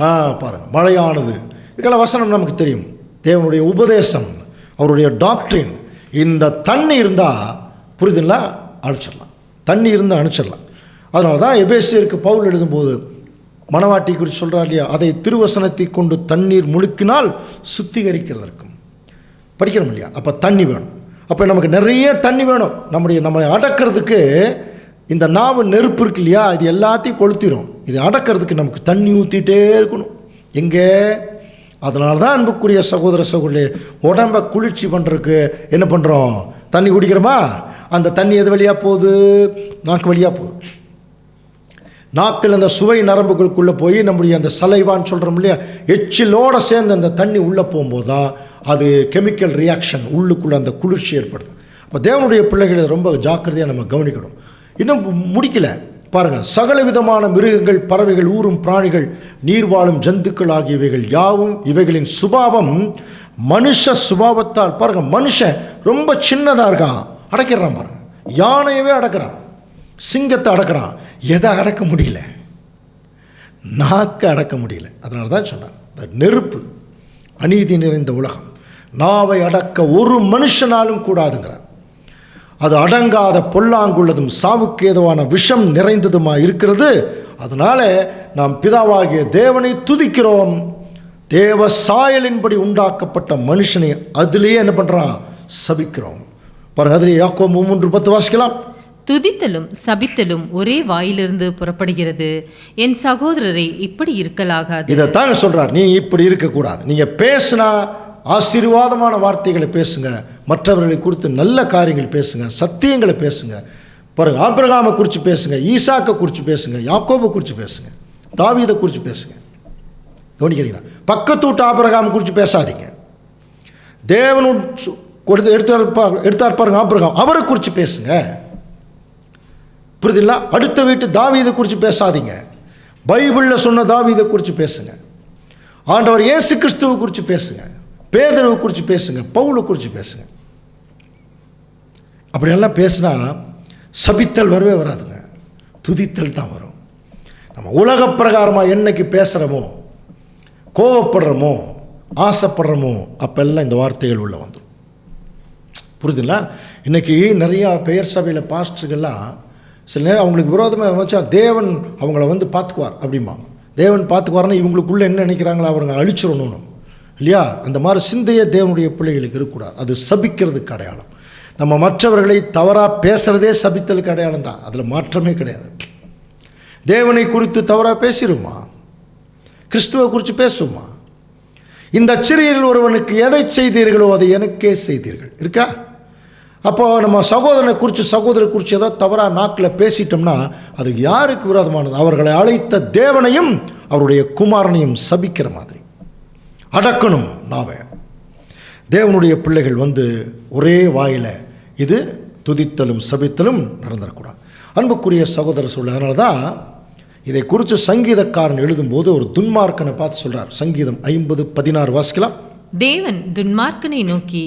பாருங்க, மழையானது, இதெல்லாம் வசனம் நமக்கு தெரியும். தேவனுடைய உபதேசம், அவருடைய டாக்டரின். இந்த தண்ணி இருந்தால் புரியுதுங்களா, அணைச்சிடலாம். தண்ணி இருந்தால் அணைச்சிடலாம். அதனால தான் எபேசியருக்கு பவுல் எழுதும்போது மணவாட்டி குறித்து சொல்கிறார் இல்லையா, அதை திருவசனத்தை கொண்டு தண்ணீர் முழுக்கினால் சுத்திகரிக்கிறதற்கும் படிக்கிறோம் இல்லையா. அப்போ தண்ணி வேணும். அப்போ நமக்கு நிறைய தண்ணி வேணும். நம்மளை அடக்கிறதுக்கு இந்த நாவு நெருப்பு இருக்கு இல்லையா, இது எல்லாத்தையும் கொளுத்திடும். இது அடக்கிறதுக்கு நமக்கு தண்ணி ஊற்றிட்டே இருக்கணும். எங்கே? அதனால தான் அன்புக்குரிய சகோதர சகோதரி, உடம்பை குளிர்ச்சி பண்ணுறதுக்கு என்ன பண்ணுறோம்? தண்ணி குடிக்கிறோமா? அந்த தண்ணி எது வழியாக போகுது? நாக்கு வழியாக போகுது. நாக்கில் அந்த சுவை நரம்புகளுக்குள்ளே போய் நம்முடைய அந்த சலைவான்னு சொல்கிறோம் இல்லையா, எச்சிலோடு சேர்ந்து அந்த தண்ணி உள்ளே போகும்போது தான் அது கெமிக்கல் ரியாக்ஷன் உள்ளுக்குள்ளே அந்த குளிர்ச்சி ஏற்படுது. அப்போ தேவனுடைய பிள்ளைகளை ரொம்ப ஜாக்கிரதையாக நம்ம கவனிக்கணும். இன்னும் முடிக்கல பாருங்கள், சகல விதமான மிருகங்கள், பறவைகள், ஊரும் பிராணிகள், நீர் வாழும் ஜந்துக்கள் ஆகியவைகள் யாவும் இவைகளின் சுபாவம் மனுஷ சுபாவத்தால். பாருங்கள், மனுஷன் ரொம்ப சின்னதாக இருக்கான், அடக்கிறான். பாருங்கள், யானையவே அடக்கிறான், சிங்கத்தை அடக்கிறான். எதை அடக்க முடியல? நாக்க அடக்க முடியல. அதனால தான் சொன்னார், நெருப்பு அநீதி நிறைந்த உலகம், நாவை அடக்க ஒரு மனுஷனாலும் கூடாதுங்கிறார். அது அடங்காத பொல்லாங்குள்ளதும் சாவுக்கு ஏதுவான விஷம் நிறைந்ததுமாக இருக்கிறது. அதனால நாம் பிதாவாகிய தேவனை துதிக்கிறோம். தேவ சாயலின்படி உண்டாக்கப்பட்ட மனுஷனை அதிலேயே என்ன பண்ணுறான்? சபிக்கிறோம். பாருங்க, அதிலே யாக்கோபு 3:10 வாசிக்கலாம். துதித்தலும் சபித்தலும் ஒரே வாயிலிருந்து புறப்படுகிறது. என் சகோதரரை இப்படி இருக்கலாகாது. இதை தாங்க சொல்றார், நீ இப்படி இருக்கக்கூடாது. நீங்க பேசினா ஆசீர்வாதமான வார்த்தைகளை பேசுங்க, மற்றவர்களை குறித்து நல்ல காரியங்கள் பேசுங்க, சத்தியங்களை பேசுங்க. பாருங்க, ஆபிரகாமை குறித்து பேசுங்க, ஈசாக்கை குறித்து பேசுங்க, யாக்கோபை குறித்து பேசுங்க, தாவீதை குறித்து பேசுங்க. கவனிக்கிறீங்களா? பக்கத்து வீட்டு ஆபிரகாமை குறித்து பேசாதீங்க. தேவன் எடுத்தார் பாருங்க ஆபிரகாம், அவரை குறித்து பேசுங்க. புரியுதுங்களா? அடுத்த வீட்டு தாவீதை குறித்து பேசாதீங்க. பைபிளில் சொன்ன தாவீதை குறித்து பேசுங்க. ஆண்டவர் இயேசு கிறிஸ்துவை குறித்து பேசுங்க, பேதுருவை குறித்து பேசுங்க, பவுலை குறித்து பேசுங்க. அப்படியெல்லாம் பேசினா சபித்தல் வரவே வராதுங்க, துதித்தல் தான் வரும். நம்ம உலக பிரகாரமாக என்னைக்கு பேசுகிறோமோ, கோவப்படுறோமோ, ஆசைப்படுறோமோ, அப்பெல்லாம் இந்த வார்த்தைகள் உள்ள வந்துடும். புரியுதுங்களா? இன்றைக்கி நிறையா பெயர் சபையில் பாஸ்டர்கள்லாம் சில நேரம் அவங்களுக்கு விரோதமாக வச்சா தேவன் அவங்கள வந்து பார்த்துக்குவார் அப்படிம்பாங்க. தேவன் பார்த்துக்குவார்னா இவங்களுக்குள்ளே என்ன நினைக்கிறாங்களோ அவங்க அழிச்சிடணும் இல்லையா? அந்த மாதிரி சிந்தையே தேவனுடைய பிள்ளைகளுக்கு இருக்கக்கூடாது. அது சபிக்கிறதுக்கு அடையாளம். நம்ம மற்றவர்களை தவறாக பேசுகிறதே சபித்தலுக்கு அடையாளம் தான். அதில் மாற்றமே கிடையாது. தேவனை குறித்து தவறாக பேசிடுமா? கிறிஸ்துவை குறித்து பேசுமா? இந்த சிறியரில் ஒருவனுக்கு எதை செய்தீர்களோ அதை எனக்கே செய்தீர்கள் இருக்கா? அப்போது நம்ம சகோதரனை குறித்து ஏதோ தவறாக நாக்கில் பேசிட்டோம்னா அதுக்கு யாருக்கு விரோதமானது? அவர்களை அழைத்த தேவனையும் அவருடைய குமாரனையும் சபிக்கிற மாதிரி. அடக்கணும் நாவை. தேவனுடைய பிள்ளைகள் வந்து ஒரே வாயில் இது துதித்தலும் சபித்தலும் நடந்துடக்கூடாது. அன்புக்குரிய சகோதரர் சொல்ல, அதனால தான் இதை குறித்து சங்கீதக்காரன் எழுதும்போது ஒரு துன்மார்க்கனை பார்த்து சொல்கிறார். சங்கீதம் 50:16 வாசிக்கலாம். தேவன் துன்மார்க்கனை நோக்கி,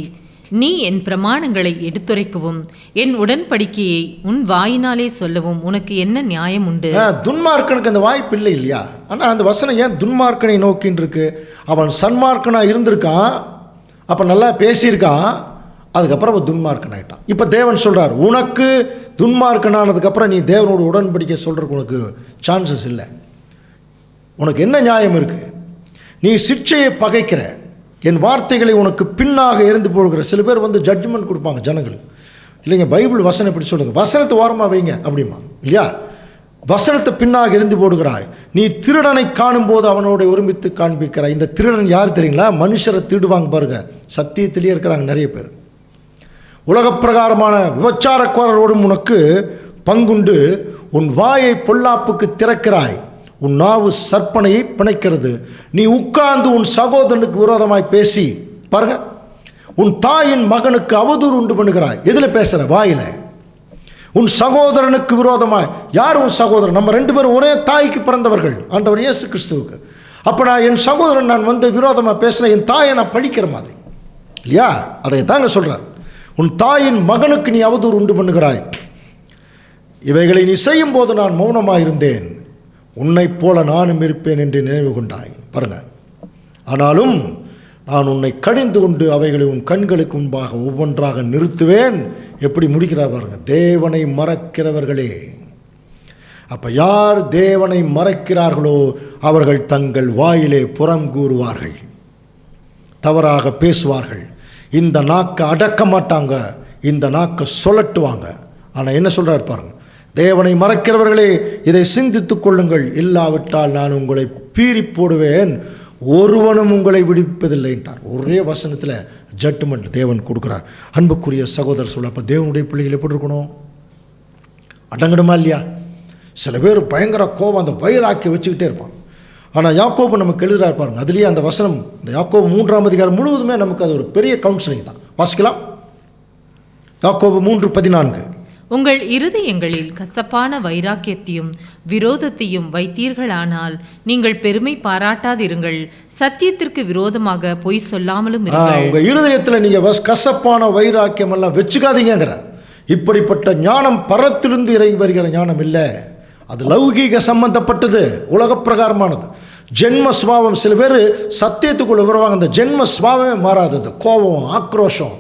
நீ என் பிரமாணங்களை எடுத்துரைக்கவும் என் உடன்படிக்கையை உன் வாயினாலே சொல்லவும் உனக்கு என்ன நியாயம் உண்டு? துன்மார்க்கனுக்கு அந்த வாய்ப்பு இல்லை இல்லையா? ஆனால் அந்த வசனம் ஏன் துன்மார்க்கனை நோக்கின்னு இருக்கு? அவன் சன்மார்க்கனாக இருந்திருக்கான், அப்போ நல்லா பேசியிருக்கான், அதுக்கப்புறம் அவன் துன்மார்க்கன் ஆகிட்டான். இப்போ தேவன் சொல்கிறார், உனக்கு துன்மார்க்கனானதுக்கப்புறம் நீ தேவனோட உடன்படிக்கை சொல்கிறதுக்கு உனக்கு சான்சஸ் இல்லை. உனக்கு என்ன நியாயம் இருக்குது? நீ சிக்ஷையை பகைக்கிற, என் வார்த்தைகளை உனக்கு பின்னாக எரிந்து போடுகிற. சில பேர் வந்து ஜட்ஜ்மெண்ட் கொடுப்பாங்க ஜனங்களுக்கு. இல்லைங்க, பைபிள் வசனம் எப்படி சொல்லுங்க, வசனத்தை ஓரமாக வைங்க அப்படிமா இல்லையா? வசனத்தை பின்னாக எரிந்து போடுகிறாய். நீ திருடனை காணும்போது அவனோட ஒருமித்து காண்பிக்கிறாய். இந்த திருடன் யார் தெரியுங்களா? மனுஷரை திருடுவாங்க பாருங்க. சத்தியத்திலேயே இருக்கிறாங்க நிறைய பேர். உலகப்பிரகாரமான விபச்சாரக்காரரோடும் உனக்கு பங்குண்டு. உன் வாயை பொல்லாப்புக்கு திறக்கிறாய், உன் நாவு சற்பனையை பிணைக்கிறது. நீ உட்கார்ந்து உன் சகோதரனுக்கு விரோதமாய் பேசி பாருங்க, உன் தாயின் மகனுக்கு அவதூறு உண்டு பண்ணுகிறாய். எதில் பேசுகிற? வாயில. உன் சகோதரனுக்கு விரோதமாய். யார் உன் சகோதரன்? நம்ம 2 பேரும் ஒரே தாய்க்கு பிறந்தவர்கள், ஆண்டவர் இயேசு கிறிஸ்துவுக்கு. அப்போ நான் என் சகோதரன் நான் வந்து விரோதமாக பேசினேன், என் தாயை நான் பழிக்கிற மாதிரி இல்லையா? அதை தாங்க சொல்கிறார். உன் தாயின் மகனுக்கு நீ அவதூறு உண்டு பண்ணுகிறாய். இவைகளை நீ செய்யும் போது நான் மௌனமாக இருந்தேன், உன்னைப் போல நானும் இருப்பேன் என்று நினைவு கொண்டாய். பாருங்க, ஆனாலும் நான் உன்னை கடிந்து கொண்டு அவைகளை உன் கண்களுக்கு முன்பாக ஒவ்வொன்றாக நிறுத்துவேன். எப்படி முடிக்கிறார் பாருங்க, தேவனை மறக்கிறவர்களே. அப்போ யார் தேவனை மறக்கிறார்களோ அவர்கள் தங்கள் வாயிலே புறம் கூறுவார்கள், தவறாக பேசுவார்கள். இந்த நாக்கை அடக்க மாட்டாங்க, இந்த நாக்கை சொல்லட்டுவாங்க. ஆனால் என்ன சொல்கிறார் பாருங்க, தேவனை மறக்கிறவர்களே இதை சிந்தித்துக் கொள்ளுங்கள், இல்லாவிட்டால் நான் உங்களை பீறி போடுவேன், ஒருவனும் உங்களை விடுவிப்பதில்லை என்றார். ஒரே வசனத்தில் ஜட்மெண்ட் தேவன் கொடுக்குறார். அன்புக்குரிய சகோதரர் சொல்ல, அப்போ தேவனுடைய பிள்ளைகள் எப்படி இருக்கணும்? அடங்கணுமா இல்லையா? சில பேர் பயங்கர கோபம், அந்த வயிறாக்கி வச்சுக்கிட்டே இருப்பான். ஆனால் யாக்கோபு நமக்கு எழுதுறாரு பாருங்க, அதுலேயே அந்த வசனம், இந்த யாக்கோபு 3ஆம் அதிகாரம் முழுவதுமே நமக்கு அது ஒரு பெரிய கவுன்சிலிங் தான். வாசிக்கலாம். யாக்கோபு 3:14. உங்கள் இருதயங்களில் கசப்பான வைராக்கியத்தையும் விரோதத்தையும் வைத்தீர்களானால் நீங்கள் பெருமை பாராட்டாதிருங்கள், சத்தியத்திற்கு விரோதமாக பொய் சொல்லாமலும் இருங்கள். உங்கள் இருதயத்தில் நீங்கள் கசப்பான வைராக்கியம் எல்லாம் வச்சுக்காதீங்கிறார். இப்படிப்பட்ட ஞானம் பரத்திலிருந்து இறங்கி வருகிற ஞானம் இல்லை, அது லௌகீக சம்பந்தப்பட்டது, உலக பிரகாரமானது. ஜென்ம சுபாவம். சில பேர் சத்தியத்துக்குள்ளே வருவாங்க, அந்த ஜென்ம சுபாவமே மாறாது. அந்த கோபம், ஆக்ரோஷம்,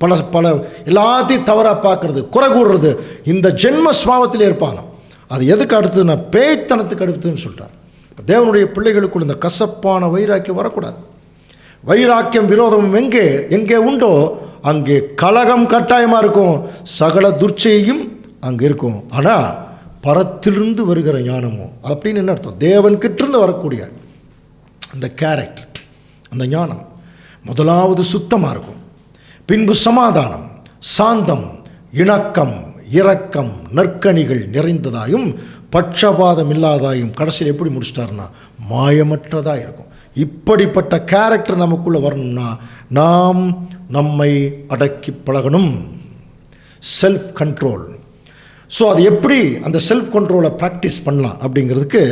பல எல்லாத்தையும் தவறாக பார்க்கறது, குறை கூடுறது, இந்த ஜென்ம சுபாவத்திலே இருப்பாங்க. அது எதுக்கு அடுத்ததுன்னா பேய்த்தனத்துக்கு அடுத்ததுன்னு சொல்கிறார். இப்போ தேவனுடைய பிள்ளைகளுக்குள்ள இந்த கசப்பான வைராக்கியம் வரக்கூடாது. வைராக்கியம் விரோதமும் எங்கே உண்டோ அங்கே கலகம் கட்டாயமாக இருக்கும், சகல துர்ச்சையும் அங்கே இருக்கும். ஆனால் பரத்திலிருந்து வருகிற ஞானமும் அப்படின்னு என்ன அர்த்தம்? தேவன்கிட்டிருந்து வரக்கூடிய அந்த கேரக்டர், அந்த ஞானம் முதலாவது சுத்தமாக இருக்கும், பின்பு சமாதானம், சாந்தம், இணக்கம், இரக்கம், நற்கனிகள் நிறைந்ததாயும் பட்சபாதம் இல்லாதாயும் கடைசியில் எப்படி முடிச்சிட்டாருன்னா மாயமற்றதாக இருக்கும். இப்படிப்பட்ட கேரக்டர் நமக்குள்ளே வரணும்னா நாம் நம்மை அடக்கி பழகணும். Self control. ஸோ அது எப்படி அந்த செல்ஃப் கண்ட்ரோலை ப்ராக்டிஸ் பண்ணலாம் அப்படிங்கிறதுக்கு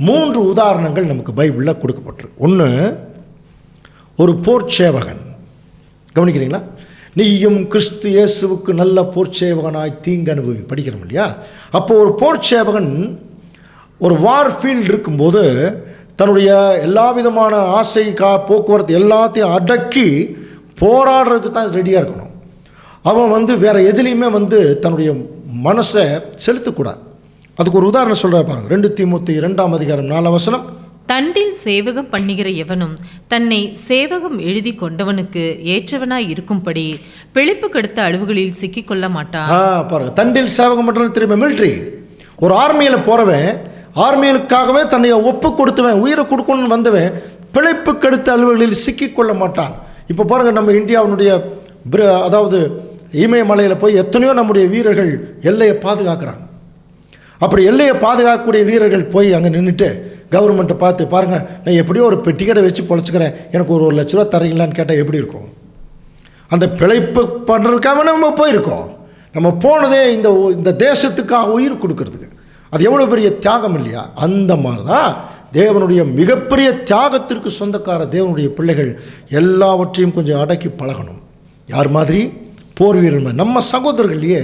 3 உதாரணங்கள் நமக்கு பைபிளில் கொடுக்கப்பட்டிருக்கு. ஒன்று, ஒரு போர்ச்சேவகன். கவனிக்கிறீங்களா? நீயும் கிறிஸ்து இயேசுவுக்கு நல்ல போர்ச்சேவகனாய் தீங்கு அனுபவி படிக்கிறோம் இல்லையா? அப்போ ஒரு போர்ச்சேவகன் ஒரு வார் ஃபீல்டு இருக்கும்போது தன்னுடைய எல்லா விதமான ஆசை போக்குவரத்து எல்லாத்தையும் அடக்கி போராடுறதுக்கு தான் ரெடியாக இருக்கணும். அவன் வேறு எதுலேயுமே தன்னுடைய மனசை செலுத்தக்கூடாது. அதுக்கு ஒரு உதாரணம் சொல்கிற பாருங்க. 2 தீமோத்தேயு 2:4 தண்டில் சேவகம் பண்ணுகிற எவனும் தன்னை சேவகம் எழுதி கொண்டவனுக்கு ஏற்றவனாய் இருக்கும்படி பிழைப்பு கெடுத்த அழிவுகளில் சிக்கிக்கொள்ள மாட்டான். பாருங்க, தண்டில் சேவகம் பண்ணுறது தெரியுமா? மிலிட்ரி. ஒரு ஆர்மியில் போகிறவன், ஆர்மியிலுக்காகவே தன்னை ஒப்பு கொடுத்தவன், உயிரை கொடுக்கணும்னு வந்தவன் பிழைப்பு கெடுத்த அலுவல்களில் சிக்கிக்கொள்ள மாட்டான். இப்போ பாருங்கள், நம்ம இந்தியாவினுடைய அதாவது இமயமலையில் போய் எத்தனையோ நம்முடைய வீரர்கள் எல்லையை பாதுகாக்கிறாங்க. அப்படி எல்லையை பாதுகாக்கக்கூடிய வீரர்கள் போய் அங்கே நின்றுட்டு கவர்மெண்ட்டை பார்த்து, பாருங்கள் நான் எப்படியோ ஒரு பெட்டிக்கடை வச்சு பொழைச்சிக்கிறேன், எனக்கு ஒரு 1 லட்ச ரூபா தரீங்களான்னு கேட்டால் எப்படி இருக்கும்? அந்த பிழைப்பு பண்ணுறதுக்காக நம்ம போயிருக்கோம். நம்ம போனதே இந்த தேசத்துக்காக உயிர் கொடுக்கறதுக்கு. அது எவ்வளோ பெரிய தியாகம் இல்லையா? அந்த மாதிரி தான் தேவனுடைய மிகப்பெரிய தியாகத்திற்கு சொந்தக்கார தேவனுடைய பிள்ளைகள் எல்லாவற்றையும் கொஞ்சம் அடக்கி பழகணும். யார் மாதிரி? போர் வீரர்கள். நம்ம சகோதரர்களையே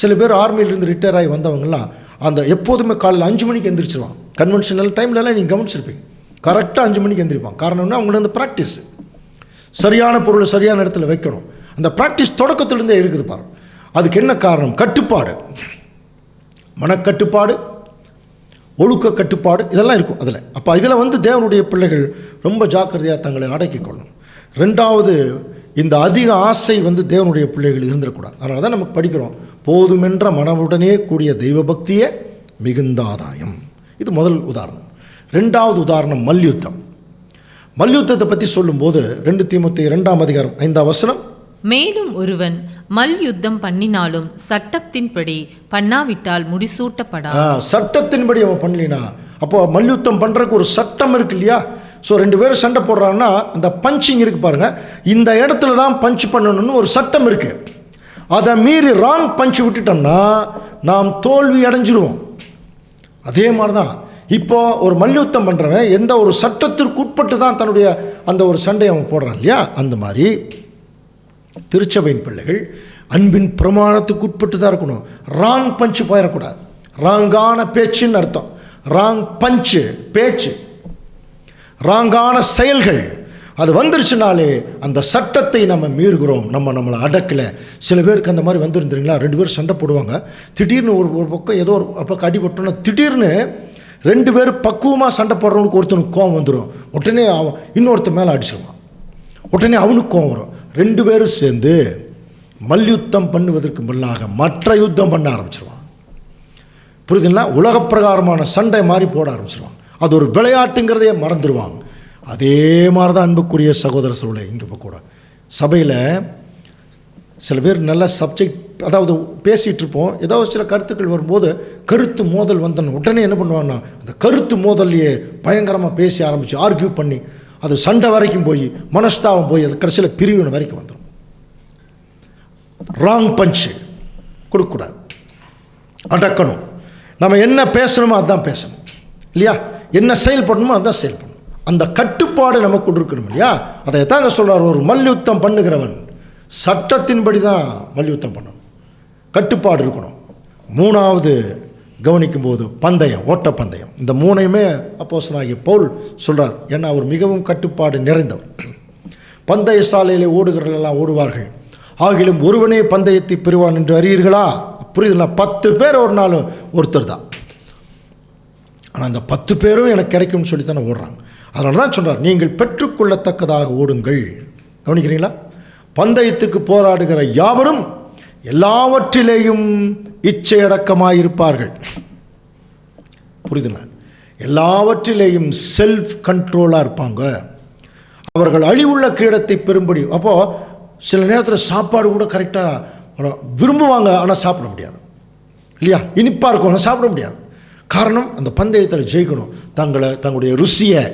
சில பேர் ஆர்மியிலிருந்து ரிட்டையர் ஆகி வந்தவங்கலாம் அந்த எப்போதுமே காலையில் 5 மணிக்கு எந்திரிச்சிருவாங்க. கன்வென்ஷனல் டைம்லலாம் நீங்கள் கவனிச்சிருப்பீங்க, கரெக்டாக 5 மணிக்கு எந்திரிப்பாங்க. காரணம்னா அவங்களோட அந்த ப்ராக்டிஸ், சரியான பொருளை சரியான இடத்துல வைக்கணும். அந்த ப்ராக்டிஸ் தொடக்கத்திலிருந்தே இருக்குது பாருங்க. அதுக்கு என்ன காரணம்? கட்டுப்பாடு, மனக்கட்டுப்பாடு, ஒழுக்க கட்டுப்பாடு, இதெல்லாம் இருக்கும் அதில். அப்போ இதில் தேவனுடைய பிள்ளைகள் ரொம்ப ஜாக்கிரதையாக தங்களை அடக்கிக் கொள்ளணும். 2வது, இந்த அதிக ஆசை தேவனுடைய பிள்ளைகள் இருந்துடக்கூடாது. அதனால தான் நமக்கு படிக்கிறோம், போதுமென்ற மனமுடனே கூடிய தெய்வ பக்தியே மிகுந்த ஆதாயம். இது முதல் உதாரணம். 2வது உதாரணம் மல்யுத்தம். மல்யுத்தத்தை பற்றி சொல்லும்போது 2 தீமோத்தேயு 2:5 மேலும் ஒருவன் மல்யுத்தம் பண்ணினாலும் சட்டத்தின்படி பண்ணாவிட்டால் முடிசூட்டப்படா. சட்டத்தின்படி அவன் பண்ணலினா, அப்போ மல்யுத்தம் பண்ணுறதுக்கு ஒரு சட்டம் இருக்கு இல்லையா? ஸோ 2 பேரும் சண்டை போடுறாங்கன்னா அந்த பஞ்சிங் இருக்குது பாருங்கள், இந்த இடத்துல தான் பஞ்ச் பண்ணணும்னு ஒரு சட்டம் இருக்குது. அதை மீறி ராங் பஞ்ச் விட்டுட்டோம்னா நாம் தோல்வி அடைஞ்சிருவோம். அதே மாதிரி தான் இப்போது ஒரு மல்யுத்தம் பண்ணுறவன் எந்த ஒரு சட்டத்திற்கு உட்பட்டு தான் தன்னுடைய அந்த ஒரு சண்டையை அவன் போடுறான் இல்லையா? அந்த மாதிரி திருச்சபையின் பிள்ளைகள் அன்பின் பிரமாணத்துக்கு உட்பட்டு தான் இருக்கணும். ராங் பஞ்சு போயிடக்கூடாது. ராங்கான பேச்சுன்னு அர்த்தம். ராங் பஞ்சு பேச்சு, ராங்கான செயல்கள் அது வந்துருச்சுனாலே அந்த சட்டத்தை நம்ம மீறுகிறோம், நம்மளை அடக்கலை. சில பேருக்கு அந்த மாதிரி வந்துருந்துறீங்களா? 2 பேர் சண்டை போடுவாங்க, திடீர்னு ஒரு பக்கம் ஏதோ ஒரு பக்கம் அடிபட்டோன்னா திடீர்னு 2 பேர் பக்குவமாக சண்டை போடுறவனுக்கு ஒருத்தனுக்கு கோவம் வந்துடும். உடனே அவன் இன்னொருத்த மேலே அடிச்சிடுவான், உடனே அவனுக்கு கோவம் வரும். 2 பேரும் சேர்ந்து மல்யுத்தம் பண்ணுவதற்கு முன்னாக மற்ற யுத்தம் பண்ண ஆரம்பிச்சிருவான். புரியுதுங்களா? உலக பிரகாரமான சண்டை மாதிரி போட ஆரம்பிச்சிருவாங்க. அது ஒரு விளையாட்டுங்கிறதையே மறந்துடுவாங்க. அதே மாதிரி தான் அன்புக்குரிய சகோதர சூழலை இங்கே இப்போ கூட சபையில் சில பேர் நல்ல சப்ஜெக்ட், அதாவது பேசிகிட்டு இருப்போம், ஏதாவது சில கருத்துக்கள் வரும்போது கருத்து மோதல் வந்தோன்னு உடனே என்ன பண்ணுவாங்கன்னா அந்த கருத்து மோதல்லையே பயங்கரமாக பேசி ஆரம்பித்து ஆர்கியூ பண்ணி அது சண்டை வரைக்கும் போய் மனஸ்தாபம் போய் அது கடைசியில் பிரிவினை வரைக்கும் வந்துடும். ராங் பஞ்சு கொடுக்கக்கூடாது, அடக்கணும். நம்ம என்ன பேசணுமோ அதுதான் பேசணும் இல்லையா? என்ன செயல்படணுமோ அதுதான் செயல்படணும். அந்த கட்டுப்பாடு நமக்கு கொடுக்கணும் இல்லையா? அதை தாங்க சொல்கிறார், ஒரு மல்யுத்தம் பண்ணுகிறவன் சட்டத்தின்படி தான் மல்யுத்தம் பண்ணணும், கட்டுப்பாடு இருக்கணும். 3வது கவனிக்கும்போது பந்தயம், ஓட்டப்பந்தயம். இந்த 3ஐயுமே அப்போஸ்தலனாகிய பவுல் சொல்கிறார். ஏன்னா அவர் மிகவும் கட்டுப்பாடு நிறைந்தவர். பந்தய சாலையிலே ஓடுகிறவர்களெல்லாம் ஓடுவார்கள், ஆகிலும் ஒருவனே பந்தயத்தை பெறுவான் என்று அறியீர்களா? புரியுதுங்களா? 10 பேர் ஓடினாலும் ஒருத்தர் தான். ஆனால் அந்த 10 பேரும் எனக்கு கிடைக்கும்னு சொல்லி தானே ஓடுறாங்க. அதனால தான் சொல்கிறார், நீங்கள் பெற்றுக்கொள்ளத்தக்கதாக ஓடுங்கள். கவனிக்கிறீங்களா? பந்தயத்துக்கு போராடுகிற யாவரும் எல்லாவற்றிலேயும் இச்சையடக்கமாக இருப்பார்கள். புரியுதுங்களா? எல்லாவற்றிலேயும் செல்ஃப் கண்ட்ரோலாக இருப்பாங்க. அவர்கள் அழிவுள்ள கிரீடத்தை பெறும்படி. அப்போது சில நேரத்தில் சாப்பாடு கூட கரெக்டாக விரும்புவாங்க, ஆனால் சாப்பிட முடியாது இல்லையா? இனிப்பாக இருக்கும், ஆனால் சாப்பிட முடியாது. காரணம், அந்த பந்தயத்தில் ஜெயிக்கணும். தங்களுடைய ருசியை,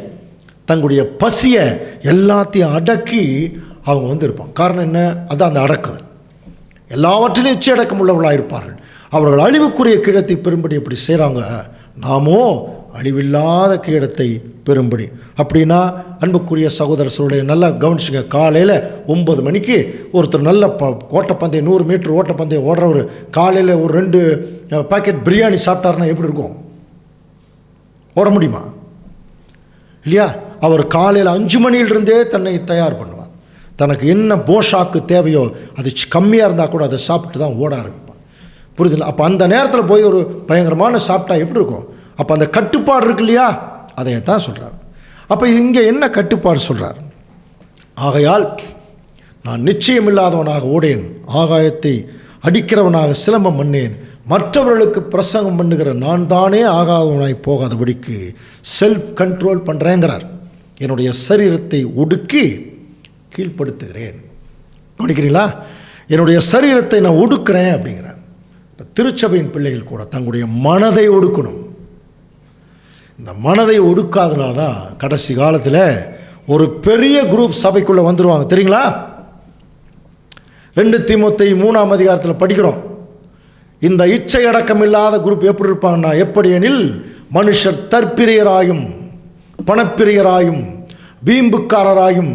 தங்களுடைய பசியை எல்லாத்தையும் அடக்கி அவங்க இருப்பாங்க. காரணம் என்ன? அதுதான் அந்த அடக்குதல். எல்லாவற்றிலும் இச்சை அடக்கம் உள்ளவர்களாக இருப்பார்கள். அவர்கள் அழிவுக்குரிய கிரீடத்தை பெறும்படி எப்படி செய்கிறாங்க, நாமோ அழிவில்லாத கிரீடத்தை பெறும்படி. அப்படின்னா அன்புக்குரிய சகோதர சூழலை நல்லா கவனிச்சுங்க. காலையில் 9 மணிக்கு ஒருத்தர் நல்ல ஓட்டப்பந்தயம் 100 மீட்டர் ஓட்டப்பந்தயம் ஓடுறவர் காலையில் ஒரு 2 பாக்கெட் பிரியாணி சாப்பிட்டாருன்னா எப்படி இருக்கும்? ஓட முடியுமா? இல்லையா? அவர் காலையில் 5 மணியிலிருந்தே தன்னை தயார் பண்ணுவார். தனக்கு என்ன போஷாக்கு தேவையோ அது கம்மியாக இருந்தால் கூட அதை சாப்பிட்டு தான் ஓட ஆரம்பிப்பார். புரியுதுல்ல? அப்போ அந்த நேரத்தில் போய் ஒரு பயங்கரமான சாப்பிட்டா எப்படி இருக்கும்? அப்போ அந்த கட்டுப்பாடு இருக்கு இல்லையா, அதையே தான் சொல்கிறார். அப்போ இங்கே என்ன கட்டுப்பாடு சொல்கிறார்? ஆகையால் நான் நிச்சயமில்லாதவனாக ஓடேன், ஆகாயத்தை அடிக்கிறவனாக சிலம்பம் பண்ணேன், மற்றவர்களுக்கு பிரசங்கம் பண்ணுகிற நான் தானே ஆகாதவனாய் போகாதபடிக்கு செல்ஃப் கண்ட்ரோல் பண்ணுறேங்கிறார். என்னுடைய சரீரத்தை ஒடுக்கி கீழ்ப்படுத்துகிறேன். கவனிக்கிறீங்களா? என்னுடைய சரீரத்தை நான் ஒடுக்கிறேன் அப்படிங்கிறார். இப்போ திருச்சபையின் பிள்ளைகள் கூட தங்களுடைய மனதை ஒடுக்கணும். இந்த மனதை ஒடுக்காதனால தான் கடைசி காலத்தில் ஒரு பெரிய குரூப் சபைக்குள்ளே வந்துடுவாங்க. தெரியுங்களா? 2 தீமோத்தேயு 3ஆம் அதிகாரத்தில் படிக்கிறோம். இந்த இச்சை அடக்கம் இல்லாத குரூப் எப்படி இருப்பாங்கன்னா, எப்படி எனில் மனுஷர் தற்பிரியராயும் பணப்பிரியராயும் வீம்புக்காரராயும்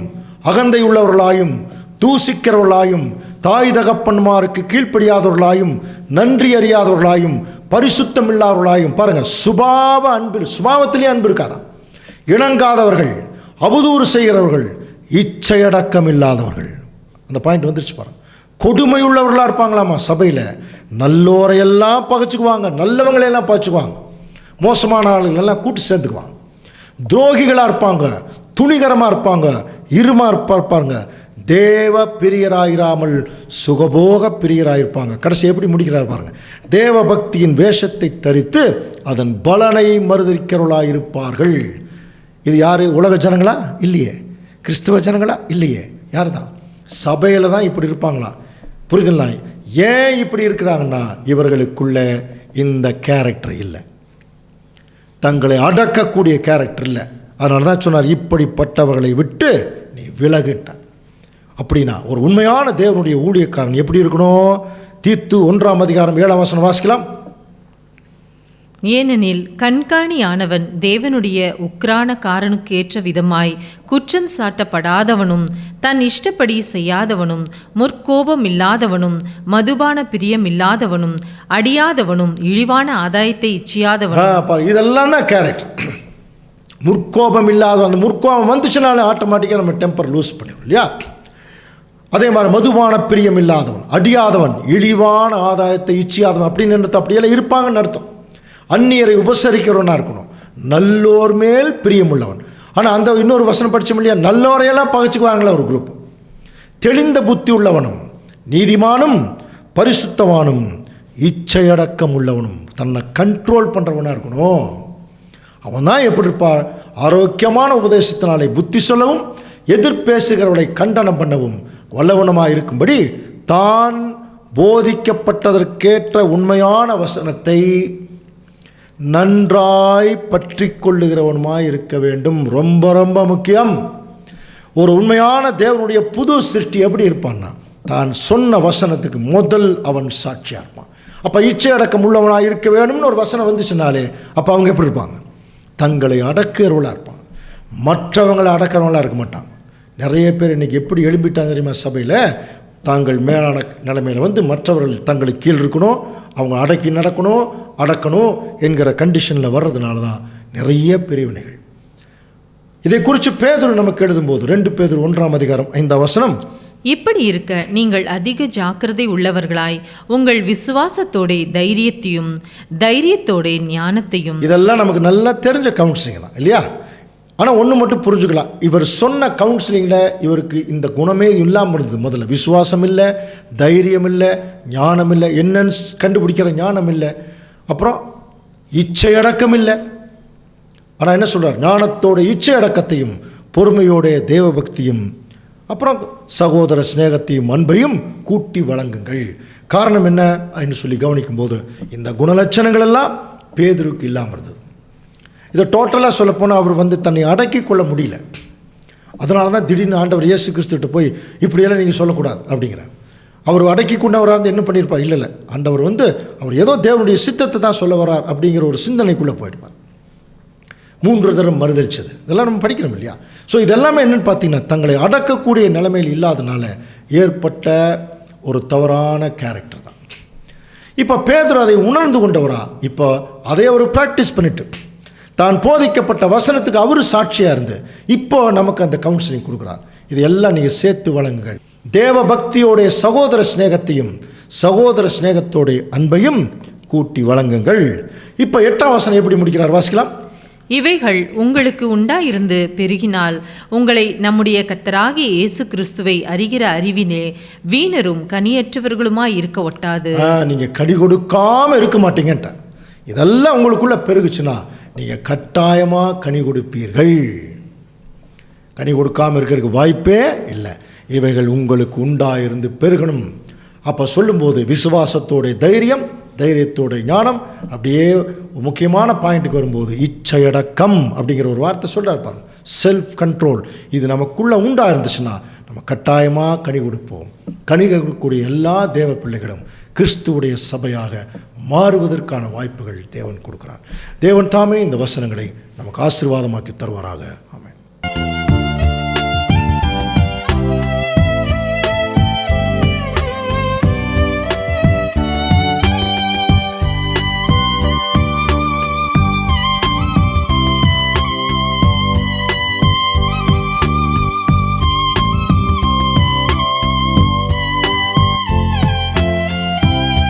அகந்தை உள்ளவர்களாயும் தூசிக்கிறவர்களாயும் தாய் தகப்பன்மாருக்கு கீழ்ப்படியாதவர்களாயும் நன்றி அறியாதவர்களாயும் பரிசுத்தம் இல்லாதவர்களாயும், பாருங்கள், சுபாவ அன்பில், சுபாவத்திலே அன்பு இருக்காதான், இணங்காதவர்கள், அவதூறு செய்கிறவர்கள், இச்சையடக்கம் இல்லாதவர்கள். அந்த பாயிண்ட் வந்துருச்சு பாருங்க. கொடுமை உள்ளவர்களாக இருப்பாங்களாமா சபையில். நல்லோரையெல்லாம் பகைச்சுக்குவாங்க, நல்லவங்களையெல்லாம் பகைச்சுக்குவாங்க, மோசமான ஆளுகளெல்லாம் கூட்டு சேர்ந்துக்குவாங்க. துரோகிகளாக இருப்பாங்க, துணிகரமாக இருப்பாங்க, இருப்பாங்க, தேவ பிரியராயிராமல் சுகபோக பிரியராயிருப்பாங்க. கடைசி எப்படி முடிக்கிறார் பாருங்க. தேவ பக்தியின் வேஷத்தை தரித்து அதன் பலனை மறுதலிக்கிறவர்களாயிருப்பார்கள். இது யார்? உலக ஜனங்களா? இல்லையே. கிறிஸ்துவ ஜனங்களா? இல்லையே. யார் தான்? சபையில் தான் இப்படி இருப்பாங்களா? புரியுதுங்களா? ஏன் இப்படி இருக்கிறாங்கன்னா, இவர்களுக்குள்ள இந்த கேரக்டர் இல்லை, தங்களை அடக்கக்கூடிய கேரக்டர் இல்லை. அதனால தான் சொன்னார், இப்படிப்பட்டவர்களை விட்டு நீ விலகிட்டான். அப்படின்னா ஒரு உண்மையான தேவனுடைய ஊழியக்காரன் எப்படி இருக்கணும்? தீத்து 1ஆம் அதிகாரம் 7ஆம் வசனம் வாசிக்கலாம். ஏனெனில் கண்காணியானவன் தேவனுடைய உக்கிரானக்காரனுக்கு ஏற்ற விதமாய் குற்றம் சாட்டப்படாதவனும் தன் இஷ்டப்படி செய்யாதவனும் முற்கோபம் இல்லாதவனும் மதுபான பிரியம் இல்லாதவனும் அடியாதவனும் இழிவான ஆதாயத்தை இச்சியாதவனும். இதெல்லாம் தான் கேரக்டர். முற்கோபம் இல்லாதவன். அந்த முற்கோபம் வந்துச்சுனாலே ஆட்டோமேட்டிக்காக நம்ம டெம்பர் லூஸ் பண்ணிடுவோம் இல்லையா? அதே மாதிரி மதுபான பிரியம் இல்லாதவன், அடியாதவன், இழிவான ஆதாயத்தை இச்சியாதவன் அப்படின்னு அப்படியெல்லாம் இருப்பாங்கன்னு அர்த்தம். அந்நியரை உபசரிக்கிறவனாக இருக்கணும், நல்லோர் மேல் பிரியமுள்ளவன். ஆனால் அந்த இன்னொரு வசனம் படித்தோம் இல்லையா, நல்லோரையெல்லாம் பகைச்சுக்குவாங்களே ஒரு குரூப். தெளிந்த புத்தி உள்ளவனும் நீதிமானும் பரிசுத்தவானும் இச்சையடக்கம் உள்ளவனும் தன்னை கண்ட்ரோல் பண்ணுறவனாக இருக்கணும். அவன் தான் எப்படி இருப்பார்? ஆரோக்கியமான உபதேசத்தினாலே புத்தி சொல்லவும் எதிர்பேசுகிறவளை கண்டனம் பண்ணவும் வல்லவனமாக இருக்கும்படி தான் போதிக்கப்பட்டதற்கேற்ற உண்மையான வசனத்தை நன்றாய் பற்றி கொள்ளுகிறவனுமாய் இருக்க வேண்டும். ரொம்ப ரொம்ப முக்கியம். ஒரு உண்மையான தேவனுடைய புது சிருஷ்டி எப்படி இருப்பான்னா, தான் சொன்ன வசனத்துக்கு முதல் அவன் சாட்சியாக இருப்பான். அப்போ இச்சை அடக்கம் உள்ளவனாக இருக்க வேணும்னு ஒரு வசனம் வந்துச்சுனாலே அப்போ அவங்க எப்படி இருப்பாங்க? தங்களை அடக்கிறவளாக இருப்பாங்க, மற்றவங்களை அடக்கிறவங்களாக இருக்க மாட்டாங்க. நிறைய பேர் இன்றைக்கி எப்படி எழும்பிட்டாங்க தெரியுமா? சபையில் தாங்கள் மேலான நிலைமையில் வந்து மற்றவர்கள் தங்களுக்கு கீழ் இருக்கணும், அவங்க அடக்கி நடக்கணும், அடக்கணும் என்கிற கண்டிஷனில் வர்றதுனால தான் நிறைய பிரிவினைகள். இதை குறித்து பேதுரு நமக்கு எழுதும்போது 2 பேதுரு 1ஆம் அதிகாரம் 5ஆம் வசனம், இப்படி இருக்க நீங்கள் அதிக ஜாக்கிரதை உள்ளவர்களாய் உங்கள் விசுவாசத்தோட தைரியத்தையும் தைரியத்தோட ஞானத்தையும். இதெல்லாம் நமக்கு நல்லா தெரிஞ்ச கவுன்சிலிங் தான் இல்லையா? ஆனால் ஒன்று மட்டும் புரிஞ்சுக்கலாம், இவர் சொன்ன கவுன்சிலிங்கில் இவருக்கு இந்த குணமே இல்லாமல் இருந்தது. முதல்ல விசுவாசம் இல்லை, தைரியம் இல்லை, ஞானம் இல்லை, என்னன்னு கண்டுபிடிக்கிற ஞானம் இல்லை, அப்புறம் இச்சை அடக்கம் இல்லை. ஆனால் என்ன சொல்கிறார்? ஞானத்தோட இச்சை அடக்கத்தையும் பொறுமையோட தேவபக்தியும் அப்புறம் சகோதர ஸ்நேகத்தையும் அன்பையும் கூட்டி வழங்குங்கள். காரணம் என்ன அப்படின்னு சொல்லி கவனிக்கும்போது இந்த குணலட்சணங்கள் எல்லாம் பேதுருக்கு இல்லாமல் இருந்தது. இதை டோட்டலாக சொல்லப்போனால் அவர் வந்து தன்னை அடக்கி கொள்ள முடியல. அதனால தான் திடீர்னு ஆண்டவர் இயேசு கிறிஸ்துகிட்ட போய் இப்படியெல்லாம் நீங்கள் சொல்லக்கூடாது அப்படிங்கிறார். அவர் அடக்கி கொண்டவராக இருந்து என்ன பண்ணியிருப்பார்? இல்லை ஆண்டவர் வந்து அவர் ஏதோ தேவனுடைய சித்தத்தை தான் சொல்ல வரார் அப்படிங்கிற ஒரு சிந்தனைக்குள்ளே போயிடுவார். 3 தரம் மறுதளிச்சது இதெல்லாம் நம்ம படிக்கிறோம் இல்லையா? ஸோ இதெல்லாமே என்னென்னு பார்த்தீங்கன்னா தங்களை அடக்கக்கூடிய நிலைமையில் இல்லாதனால ஏற்பட்ட ஒரு தவறான கேரக்டர் தான். இப்போ பேதுரு அதை உணர்ந்து கொண்டவரா? இப்போ அதை அவர் ப்ராக்டிஸ் பண்ணிட்டு தான் போதிக்கப்பட்ட வசனத்துக்கு அவர் சாட்சியாக இருந்து இப்போ நமக்கு அந்த கவுன்சிலிங் கொடுக்குறார். இது எல்லாம் நீங்கள் சேர்த்து வழங்குங்கள். தேவ பக்தியோடைய சகோதர ஸ்நேகத்தையும் சகோதர சிநேகத்தோடைய அன்பையும் கூட்டி வழங்குங்கள். இப்போ 8ஆம் வசனம் எப்படி முடிக்கிறார்? வாசிக்கலாம். இவைகள் உங்களுக்கு உண்டாயிருந்து பெருகினால் உங்களை நம்முடைய கர்த்தராகிய இயேசு கிறிஸ்துவை அறிகிற அறிவினே வீணரும் கனியற்றவர்களுமாய் இருக்க ஒட்டாது. நீங்கள் கனி கொடுக்காமல் இருக்க மாட்டீங்கன்ட்ட. இதெல்லாம் உங்களுக்குள்ள பெருகுச்சுன்னா நீங்கள் கட்டாயமாக கனி கொடுப்பீர்கள். கனி கொடுக்காமல் இருக்கிறதுக்கு வாய்ப்பே இல்லை. இவைகள் உங்களுக்கு உண்டாயிருந்து பெருகணும். அப்போ சொல்லும்போது விசுவாசத்தோடைய தைரியத்தோட ஞானம், அப்படியே முக்கியமான பாயிண்ட்டுக்கு வரும்போது இச்சையடக்கம் அப்படிங்கிற ஒரு வார்த்தை சொல்கிறார் பாருங்க. செல்ஃப் கண்ட்ரோல் இது நமக்குள்ளே உண்டாக இருந்துச்சுன்னா நம்ம கட்டாயமாக கனி கொடுப்போம். கனி கொடுக்கக்கூடிய எல்லா தேவ பிள்ளைகளும் கிறிஸ்துவுடைய சபையாக மாறுவதற்கான வாய்ப்புகள் தேவன் கொடுக்கிறார். தேவன் தாமே இந்த வசனங்களை நமக்கு ஆசீர்வாதமாக்கி தருவாராக. ஆமென்.